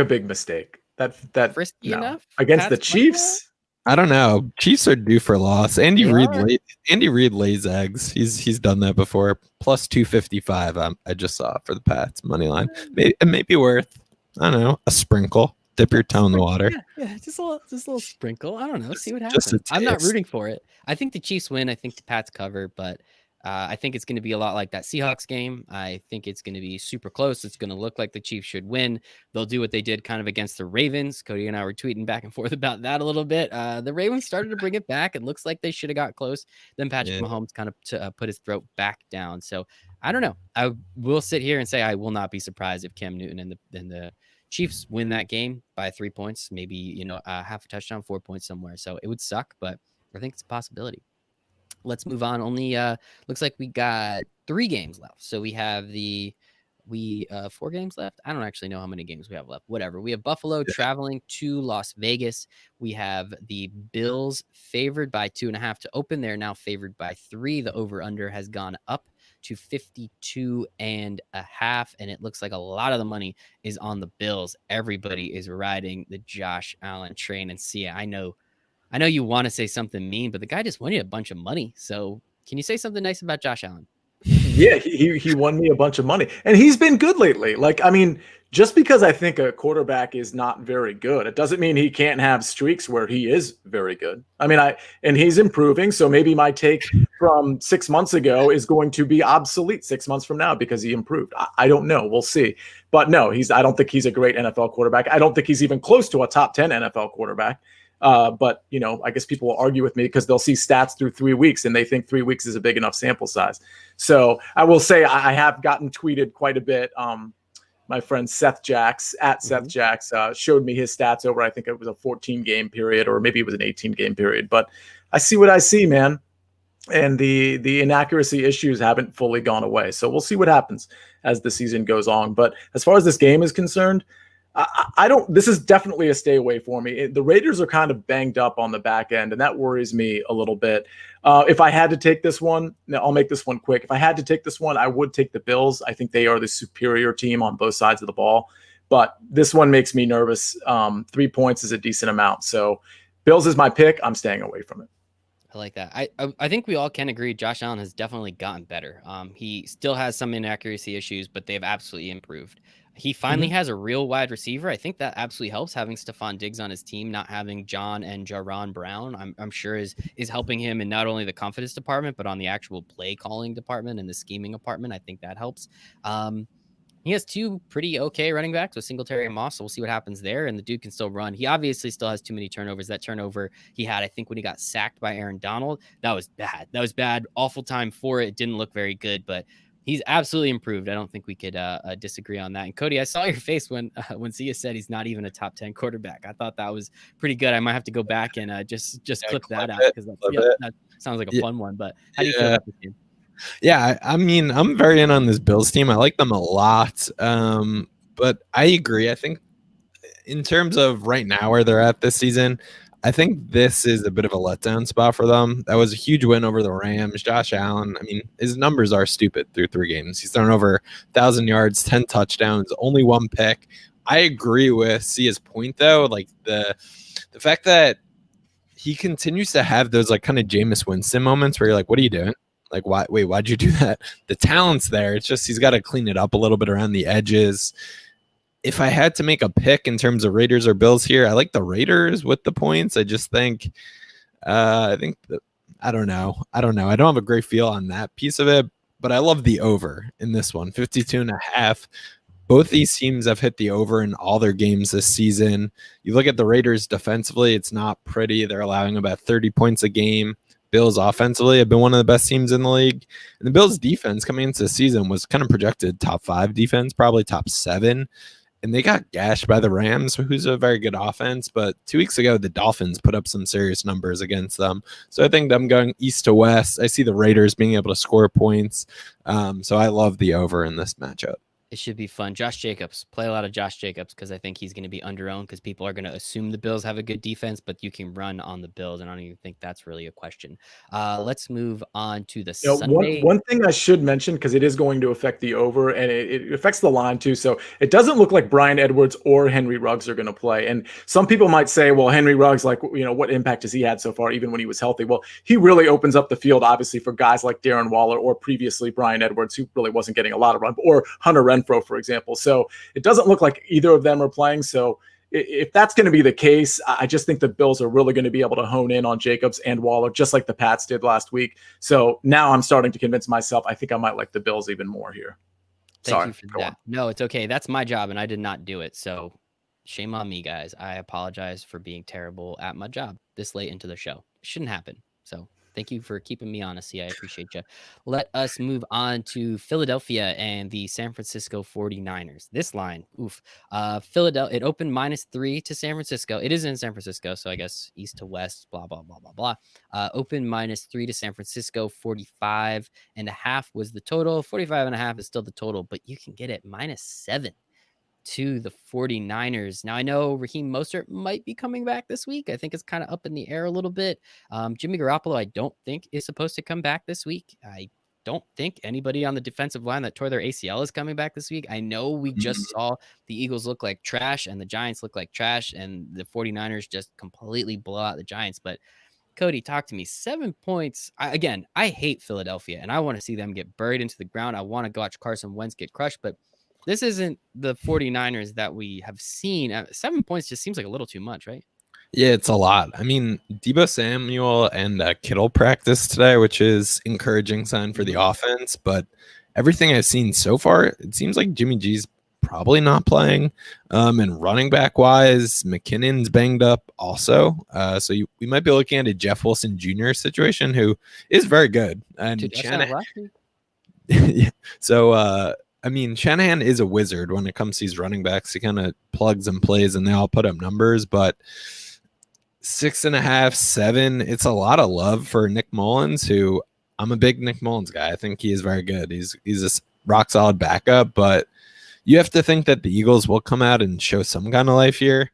big mistake. That risky enough against the Pats Chiefs. I don't know. Chiefs are due for a loss. Andy They Reid are? lays eggs. He's done that before. Plus 255. I just saw for the Pats money line. It may be worth, I don't know, a sprinkle. Dip your toe in the water. Yeah, just a little sprinkle. I don't know. See what Just a happens. I'm not taste. rooting for it. I think the Chiefs win. I think the Pats cover, but I think it's going to be a lot like that Seahawks game. I think it's going to be super close. It's going to look like the Chiefs should win. They'll do what they did kind of against the Ravens. Cody and I were tweeting back and forth about that a little bit. The Ravens started to bring it back. It looks like they should have got close. Then Patrick Mahomes kind of put his throat back down. So I don't know. I will sit here and say I will not be surprised if Cam Newton and the Chiefs win that game by 3 points, maybe, half a touchdown, 4 points somewhere. So it would suck, but I think it's a possibility. Let's move on. Only looks like we got 3 games left. So we have 4 games left. I don't actually know how many games we have left. Whatever. We have Buffalo traveling to Las Vegas. We have the Bills favored by 2.5 to open. They're now favored by 3. The over-under has gone up to 52.5, and it looks like a lot of the money is on the Bills. Everybody is riding the Josh Allen train. And see, I know you want to say something mean, but the guy just won you a bunch of money. So can you say something nice about Josh Allen? Yeah, he won me a bunch of money, and he's been good lately. Like, I mean, just because I think a quarterback is not very good, it doesn't mean he can't have streaks where he is very good. I mean, and he's improving. So maybe my take from 6 months ago is going to be obsolete 6 months from now because he improved. I don't know. We'll see. But no, I don't think he's a great NFL quarterback. I don't think he's even close to a top 10 NFL quarterback. But, I guess people will argue with me because they'll see stats through 3 weeks and they think 3 weeks is a big enough sample size. So I will say I have gotten tweeted quite a bit. My friend Seth Jacks Seth Jacks showed me his stats over, I think it was a 14-game period, or maybe it was an 18-game period. But I see what I see, man. And the inaccuracy issues haven't fully gone away. So we'll see what happens as the season goes on. But as far as this game is concerned, I don't. This is definitely a stay away for me. The Raiders are kind of banged up on the back end, and that worries me a little bit. If I had to take this one, now I'll make this one quick. If I had to take this one, I would take the Bills. I think they are the superior team on both sides of the ball. But this one makes me nervous. 3 points is a decent amount. So Bills is my pick. I'm staying away from it. I like that. I think we all can agree Josh Allen has definitely gotten better. He still has some inaccuracy issues, but they've absolutely improved. He finally has a real wide receiver. I think that absolutely helps having Stephon Diggs on his team, not having John and Jaron Brown. I'm sure is helping him in not only the confidence department, but on the actual play calling department and the scheming department. I think that helps. He has 2 pretty okay running backs with Singletary and Moss, so we'll see what happens there. And the dude can still run. He obviously still has too many turnovers. That turnover he had, I think, when he got sacked by Aaron Donald, that was bad. That was bad. Awful time for it. It didn't look very good, but he's absolutely improved. I don't think we could disagree on that. And Cody, I saw your face when Sia said he's not even a top 10 quarterback. I thought that was pretty good. I might have to go back and just clip that out because that sounds like a fun one. But how do you feel about this game? Yeah, I mean, I'm very in on this Bills team. I like them a lot. But I agree. I think in terms of right now where they're at this season, I think this is a bit of a letdown spot for them. That was a huge win over the Rams. Josh Allen, I mean, his numbers are stupid through 3 games. He's thrown over 1,000 yards, 10 touchdowns, only 1 pick. I agree with Sia's point, though. Like the fact that he continues to have those like kind of Jameis Winston moments where you're like, what are you doing? Like, why'd you do that? The talent's there. It's just he's got to clean it up a little bit around the edges. If I had to make a pick in terms of Raiders or Bills here, I like the Raiders with the points. I just think, I don't know. I don't have a great feel on that piece of it, but I love the over in this one, 52.5. Both these teams have hit the over in all their games this season. You look at the Raiders defensively, it's not pretty. They're allowing about 30 points a game. Bills offensively have been one of the best teams in the league. And the Bills defense coming into the season was kind of projected top 5 defense, probably top 7. And they got gashed by the Rams, who's a very good offense. But 2 weeks ago, the Dolphins put up some serious numbers against them. So I think them going east to west. I see the Raiders being able to score points. So I love the over in this matchup. It should be fun. Josh Jacobs, play a lot of Josh Jacobs because I think he's going to be under-owned because people are going to assume the Bills have a good defense, but you can run on the Bills, and I don't even think that's really a question. Let's move on to the You know, Sunday. one thing I should mention, because it is going to affect the over and it affects the line too. So it doesn't look like Brian Edwards or Henry Ruggs are going to play. And some people might say, well, Henry Ruggs, like, what impact has he had so far, even when he was healthy? Well, he really opens up the field, obviously, for guys like Darren Waller or previously Brian Edwards, who really wasn't getting a lot of run, or Hunter Renfrow, for example. So it doesn't look like either of them are playing. So if that's going to be the case, I just think the Bills are really going to be able to hone in on Jacobs and Waller, just like the Pats did last week. So now I'm starting to convince myself I think I might like the Bills even more here. Thank you for that. No, it's okay. That's my job, and I did not do it. So shame on me, guys. I apologize for being terrible at my job this late into the show. It shouldn't happen. So thank you for keeping me honest. I appreciate you. Let us move on to Philadelphia and the San Francisco 49ers. This line, Philadelphia, it opened -3 to San Francisco. It is in San Francisco, so I guess east to west, blah, blah, blah, blah, blah. Opened -3 to San Francisco. 45.5 was the total. 45.5 is still the total, but you can get it -7 to the 49ers. Now, I know Raheem Mostert might be coming back this week. I think it's kind of up in the air a little bit. Jimmy Garoppolo, I don't think is supposed to come back this week. I don't think anybody on the defensive line that tore their ACL is coming back this week. I know we just saw the Eagles look like trash and the Giants look like trash and the 49ers just completely blow out the Giants. But Cody, talk to me. 7 points. I hate Philadelphia and I want to see them get buried into the ground. I want to watch Carson Wentz get crushed, but this isn't the 49ers that we have seen. 7 points just seems like a little too much, right? Yeah, it's a lot. I mean, Deebo Samuel and Kittle practice today, which is encouraging sign for the offense. But everything I've seen so far, it seems like Jimmy G's probably not playing. And running back wise, McKinnon's banged up also. So we might be looking at a Jeff Wilson Jr. situation, who is very good. And Shanahan. Yeah. So, I mean, Shanahan is a wizard when it comes to these running backs. He kind of plugs and plays, and they all put up numbers. But 6.5, 7, it's a lot of love for Nick Mullins, who I'm a big Nick Mullins guy. I think he is very good. He's a rock solid backup, but you have to think that the Eagles will come out and show some kind of life here.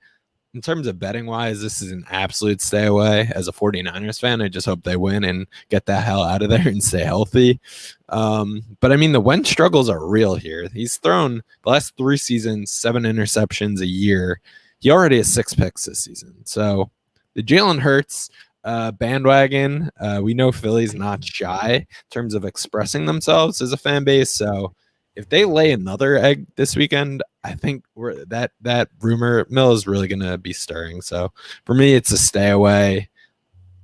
In terms of betting wise, this is an absolute stay away. As a 49ers fan, I just hope they win and get the hell out of there and stay healthy. But I mean, the Wentz struggles are real here. He's thrown the last 3 seasons, 7 interceptions a year. He already has 6 picks this season. So the Jalen Hurts bandwagon, we know Philly's not shy in terms of expressing themselves as a fan base. So if they lay another egg this weekend, I think that rumor mill is really going to be stirring. So for me, it's a stay away.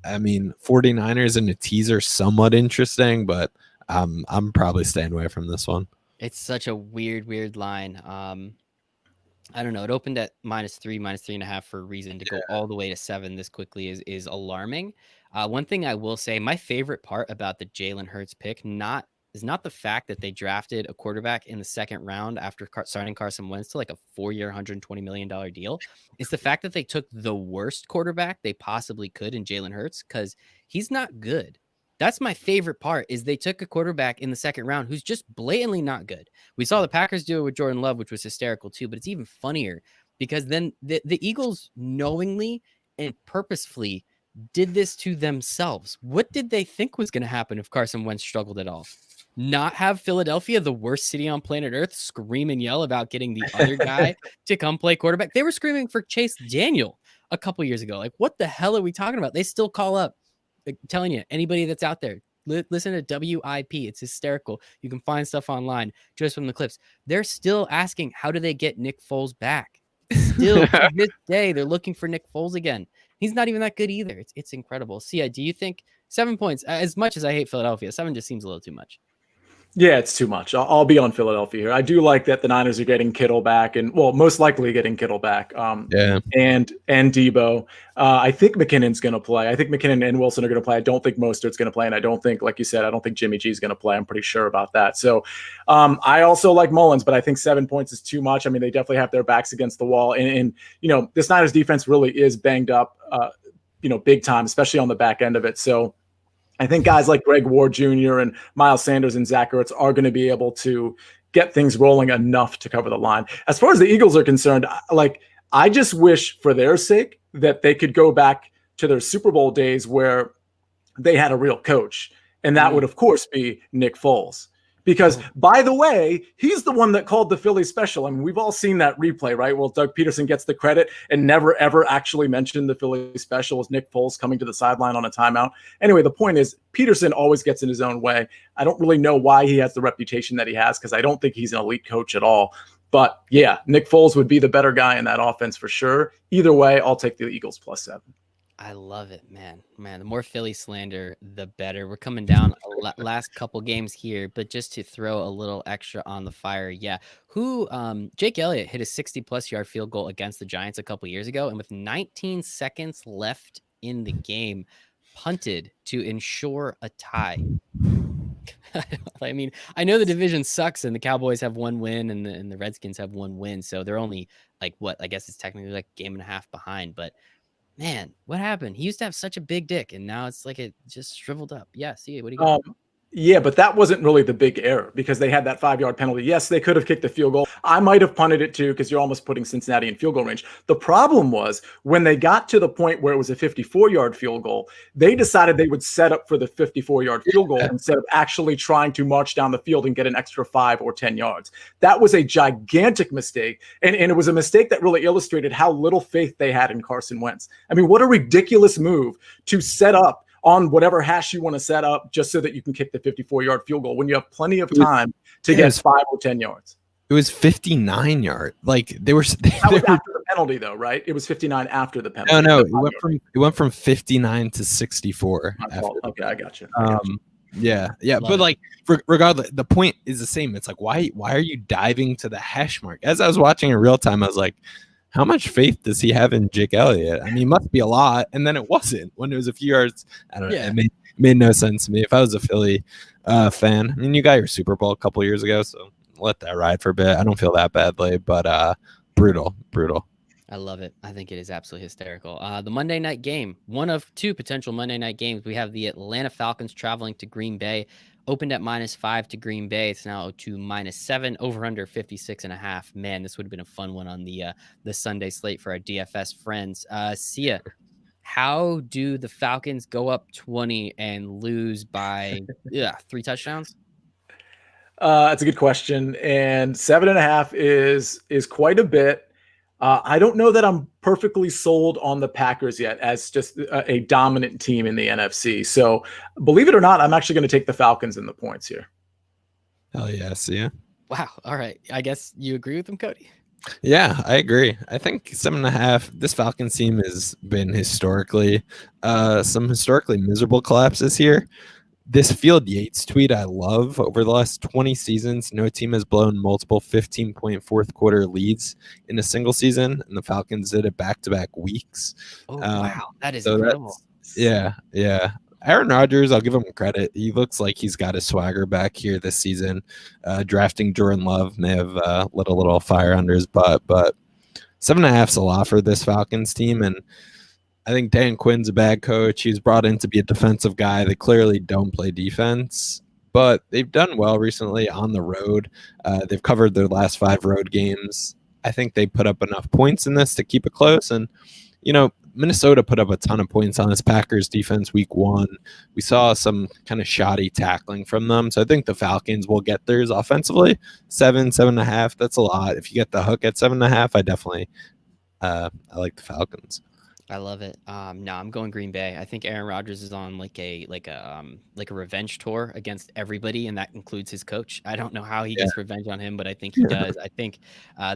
I mean, 49ers and a teaser somewhat interesting, but I'm probably staying away from this one. It's such a weird line. I don't know. It opened at -3, -3.5 for a reason. To go all the way to 7 this quickly is alarming. One thing I will say, my favorite part about the Jalen Hurts pick is not the fact that they drafted a quarterback in the 2nd round after signing Carson Wentz to like a 4-year, $120 million deal. It's the fact that they took the worst quarterback they possibly could in Jalen Hurts, because he's not good. That's my favorite part, is they took a quarterback in the 2nd round who's just blatantly not good. We saw the Packers do it with Jordan Love, which was hysterical too, but it's even funnier because then the Eagles knowingly and purposefully did this to themselves. What did they think was going to happen if Carson Wentz struggled at all? Not have Philadelphia, the worst city on planet Earth, scream and yell about getting the other guy to come play quarterback. They were screaming for Chase Daniel a couple years ago. Like, what the hell are we talking about? They still call up. I'm telling you, anybody that's out there, listen to WIP. It's hysterical. You can find stuff online just from the clips. They're still asking, how do they get Nick Foles back? Still to this day, they're looking for Nick Foles again. He's not even that good either. It's incredible. Sia, do you think 7 points, as much as I hate Philadelphia, 7 just seems a little too much? Yeah, it's too much. I'll be on Philadelphia here. I do like that the Niners are getting Kittle back, and most likely getting Kittle back. And Deebo. I think McKinnon's going to play. I think McKinnon and Wilson are going to play. I don't think Mostert's going to play, and I don't think, like you said, I don't think Jimmy G's going to play. I'm pretty sure about that. So I also like Mullins, but I think 7 points is too much. I mean, they definitely have their backs against the wall, and this Niners defense really is banged up, big time, especially on the back end of it. So I think guys like Greg Ward Jr. and Miles Sanders and Zach Ertz are going to be able to, get things rolling enough to cover the line. As far as the Eagles are concerned, I just wish for their sake that they could go back to their Super Bowl days where they had a real coach. And that would, of course, be Nick Foles. Because, by the way, he's the one that called the Philly special. I mean, we've all seen that replay, right? Well, Doug Peterson gets the credit and never, ever actually mentioned the Philly special as Nick Foles coming to the sideline on a timeout. Anyway, the point is Peterson always gets in his own way. I don't really know why he has the reputation that he has because I don't think he's an elite coach at all. But, yeah, Nick Foles would be the better guy in that offense for sure. Either way, I'll take the Eagles +7. I love it, man. The more Philly slander, the better. We're coming down last couple games here, but just to throw a little extra on the fire, yeah. Jake Elliott hit a 60-plus yard field goal against the Giants a couple years ago, and with 19 seconds left in the game, punted to ensure a tie. I mean, I know the division sucks, and the Cowboys have one win, and the Redskins have one win, so they're only I guess it's technically like a game and a half behind, but. Man, what happened? He used to have such a big dick, and now it's like it just shriveled up. Yeah, see, what do you got? Yeah, but that wasn't really the big error because they had that 5-yard penalty. Yes, they could have kicked the field goal. I might have punted it too because you're almost putting Cincinnati in field goal range. The problem was when they got to the point where it was a 54-yard field goal, they decided they would set up for the 54-yard field goal instead of actually trying to march down the field and get an extra 5 or 10 yards. That was a gigantic mistake, and it was a mistake that really illustrated how little faith they had in Carson Wentz. I mean, what a ridiculous move to set up on whatever hash you want to set up just so that you can kick the 54-yard field goal when you have plenty of time to get 5 or 10 yards. It was 59 yards. Like that was after the penalty though, right? It was 59 after the penalty. No, it went from 59 to 64. Okay, I got you. Yeah. But like regardless, the point is the same. It's like why are you diving to the hash mark? As I was watching in real time, I was like, how much faith does he have in Jake Elliott? I mean, it must be a lot. And then it wasn't when it was a few yards. I don't know. It made no sense to me. If I was a Philly fan, I mean, you got your Super Bowl a couple years ago, so let that ride for a bit. I don't feel that badly, but brutal. I love it. I think it is absolutely hysterical. The Monday night game, one of two potential Monday night games. We have the Atlanta Falcons traveling to Green Bay. Opened at -5 to Green Bay. It's now to -7, over under 56.5. Man, this would have been a fun one on the Sunday slate for our DFS friends. Sia, how do the Falcons go up 20 and lose by 3 touchdowns? That's a good question. And 7.5 is quite a bit. I don't know that I'm perfectly sold on the Packers yet as just a dominant team in the NFC. So believe it or not, I'm actually going to take the Falcons in the points here. Hell yeah, see ya. Wow. All right. I guess you agree with them, Cody? Yeah, I agree. I think 7.5. This Falcons team has been historically some historically miserable collapses here. This Field Yates tweet I love. Over the last 20 seasons, no team has blown multiple 15-point fourth quarter leads in a single season, and the Falcons did it back-to-back weeks. Oh, wow. That is incredible. Yeah. Aaron Rodgers, I'll give him credit. He looks like he's got his swagger back here this season. Drafting Jordan Love may have lit a little fire under his butt, but 7.5 is a lot for this Falcons team, and I think Dan Quinn's a bad coach. He's brought in to be a defensive guy. They clearly don't play defense, but they've done well recently on the road. They've covered their last 5 road games. I think they put up enough points in this to keep it close. And, Minnesota put up a ton of points on this Packers defense week 1. We saw some kind of shoddy tackling from them. So I think the Falcons will get theirs offensively. 7.5. That's a lot. If you get the hook at 7.5, I definitely I like the Falcons. I love it. No, I'm going Green Bay. I think Aaron Rodgers is on like a revenge tour against everybody, and that includes his coach. I don't know how he gets revenge on him, but I think he does. I think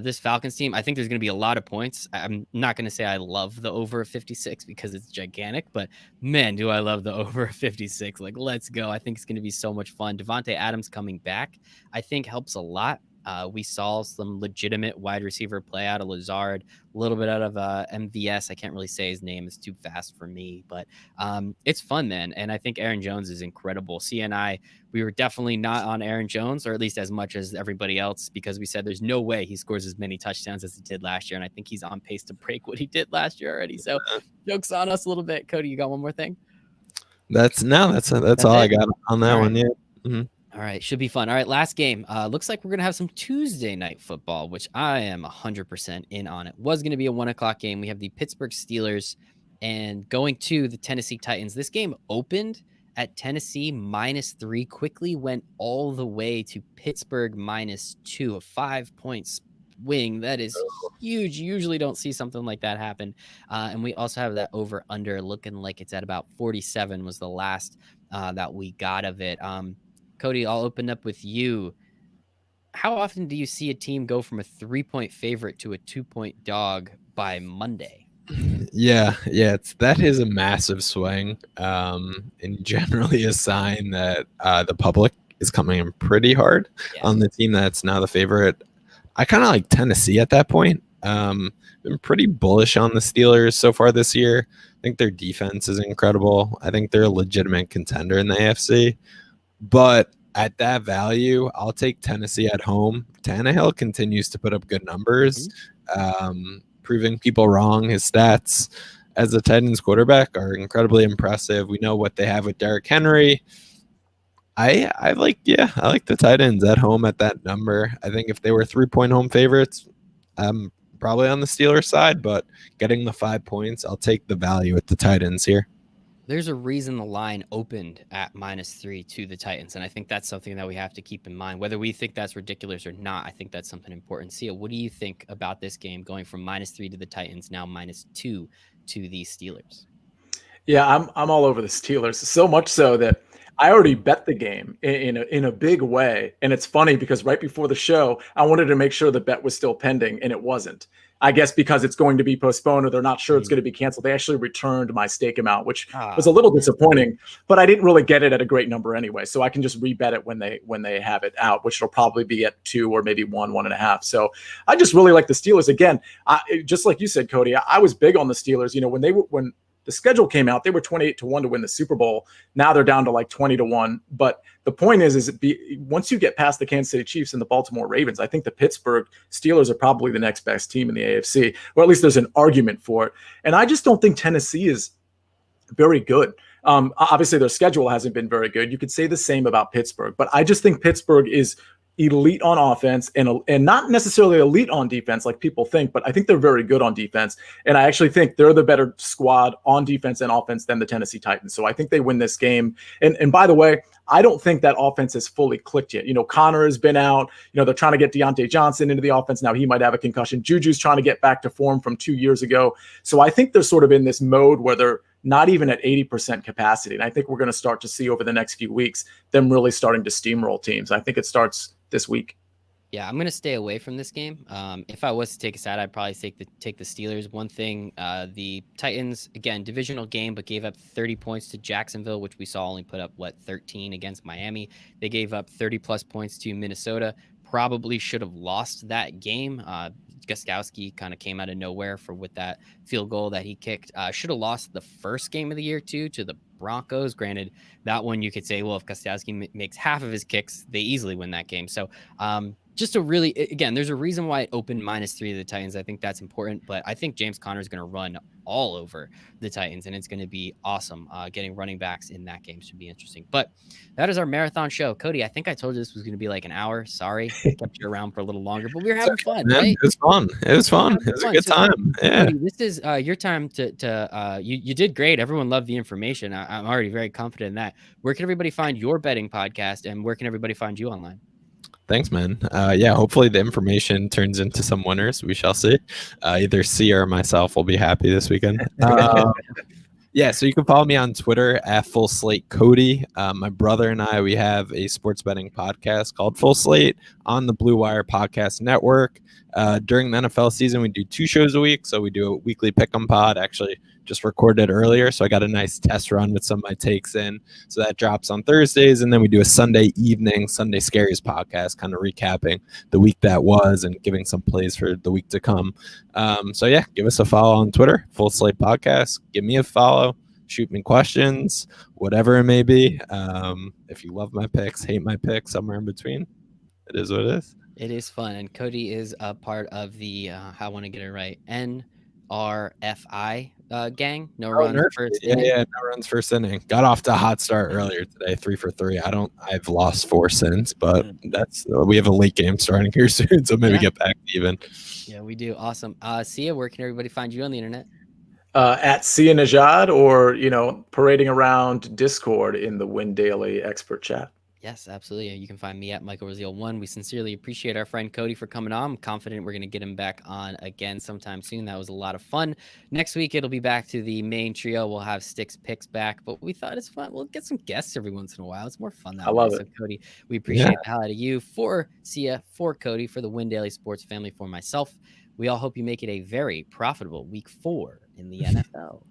this Falcons team, I think there's going to be a lot of points. I'm not going to say I love the over 56 because it's gigantic, but man, do I love the over 56. Like, let's go. I think it's going to be so much fun. Devontae Adams coming back, I think helps a lot. We saw some legitimate wide receiver play out of Lazard, a little bit out of MVS. I can't really say his name. It's too fast for me, but it's fun, man. And I think Aaron Jones is incredible. CNI, we were definitely not on Aaron Jones, or at least as much as everybody else, because we said there's no way he scores as many touchdowns as he did last year. And I think he's on pace to break what he did last year already. So joke's on us a little bit. Cody, you got one more thing? That's all I got on that one. Yeah. Mm-hmm. All right, should be fun. All right, last game. Looks like we're gonna have some Tuesday night football, which I am 100% in on. It was gonna be a 1 o'clock game. We have the Pittsburgh Steelers and going to the Tennessee Titans. This game opened at Tennessee -3, quickly went all the way to Pittsburgh -2, a 5-point swing. That is huge. You usually don't see something like that happen. And we also have that over under looking like it's at about 47 was the last that we got of it. Cody, I'll open up with you. How often do you see a team go from a 3-point favorite to a 2-point dog by Monday? Yeah, that is a massive swing, and generally a sign that the public is coming in pretty hard on the team that's now the favorite. I kind of like Tennessee at that point. Been pretty bullish on the Steelers so far this year. I think their defense is incredible. I think they're a legitimate contender in the AFC. But at that value, I'll take Tennessee at home. Tannehill continues to put up good numbers, proving people wrong. His stats as a Titans quarterback are incredibly impressive. We know what they have with Derrick Henry. I like the Titans at home at that number. I think if they were 3-point home favorites, I'm probably on the Steelers side, but getting the 5 points, I'll take the value with the Titans here. There's a reason the line opened at -3 to the Titans, and I think that's something that we have to keep in mind. Whether we think that's ridiculous or not, I think that's something important. Sia, what do you think about this game going from -3 to the Titans, now -2 to the Steelers? Yeah, I'm all over the Steelers, so much so that I already bet the game in a big way. And it's funny because right before the show, I wanted to make sure the bet was still pending, and it wasn't. I guess because it's going to be postponed or they're not sure it's going to be canceled. They actually returned my stake amount, which was a little disappointing, but I didn't really get it at a great number anyway. So I can just rebet it when they have it out, which will probably be at 2 or maybe 1.5. So I just really like the Steelers. Again, just like you said, Cody, I was big on the Steelers. You know, when the schedule came out, they were 28-1 to win the Super Bowl. Now they're down to like 20-1. But the point is once you get past the Kansas City Chiefs and the Baltimore Ravens, I think the Pittsburgh Steelers are probably the next best team in the AFC, or at least there's an argument for it. And I just don't think Tennessee is very good. Obviously, their schedule hasn't been very good. You could say the same about Pittsburgh, but I just think Pittsburgh is elite on offense and not necessarily elite on defense like people think, but I think they're very good on defense. And I actually think they're the better squad on defense and offense than the Tennessee Titans. So I think they win this game. And by the way, I don't think that offense has fully clicked yet. You know, Connor has been out. You know, they're trying to get Deontay Johnson into the offense. Now he might have a concussion. Juju's trying to get back to form from 2 years ago. So I think they're sort of in this mode where they're not even at 80% capacity. And I think we're going to start to see over the next few weeks them really starting to steamroll teams. I think it starts this week. Yeah, I'm going to stay away from this game. If I was to take a side, I'd probably take the Steelers. One thing, the Titans, again, divisional game, but gave up 30 points to Jacksonville, which we saw only put up, 13 against Miami. They gave up 30-plus points to Minnesota. Probably should have lost that game. Gostkowski kind of came out of nowhere with that field goal that he kicked. Should have lost the first game of the year, too, to the Broncos. Granted, that one you could say, well, if Gostkowski makes half of his kicks, they easily win that game. So just a really, again, there's a reason why it opened -3 to the Titans. I think that's important, but I think James Conner is going to run all over the Titans, and it's going to be awesome. Getting running backs in that game should be interesting. But that is our marathon show. Cody, I think I told you this was going to be like an hour. Sorry, I kept you around for a little longer, but we were having fun, right? It was fun. It was fun. It was a good time. Yeah. Cody, this is your time you did great. Everyone loved the information. I'm already very confident in that. Where can everybody find your betting podcast, and where can everybody find you online? Thanks, man. Yeah, hopefully the information turns into some winners. We shall see. Either C or myself will be happy this weekend. Yeah, so you can follow me on Twitter at Full Slate Cody. My brother and I, we have a sports betting podcast called Full Slate on the Blue Wire Podcast Network. During the NFL season, we do 2 shows a week. So we do a weekly pick'em pod, actually just recorded earlier. So I got a nice test run with some of my takes in. So that drops on Thursdays. And then we do a Sunday evening, Sunday Scaries podcast, kind of recapping the week that was and giving some plays for the week to come. So yeah, give us a follow on Twitter, Full Slate Podcast. Give me a follow. Shoot me questions, whatever it may be. If you love my picks, hate my picks, somewhere in between, it is what it is. It is fun. And Cody is a part of the, I want to get it right, NRFI gang. No Oh, runs Nerf. first Yeah, inning. yeah. No runs first inning. Got off to a hot start earlier today, 3 for 3. I've lost 4 since, but we have a late game starting here soon, so maybe Yeah. get back even. Yeah, we do. Awesome. Sia, where can everybody find you on the internet? At Sia Najad, or parading around Discord in the Win Daily expert chat. Yes, absolutely. You can find me at Michael Rosio1. We sincerely appreciate our friend Cody for coming on. I'm confident we're going to get him back on again sometime soon. That was a lot of fun. Next week, it'll be back to the main trio. We'll have Sticks Picks back, but we thought it's fun. We'll get some guests every once in a while. It's more fun that I way. love So, it. Cody, we appreciate the hell out of you. For Sia, for Cody, for the Win Daily Sports family, for myself, we all hope you make it a very profitable week 4 in the NFL.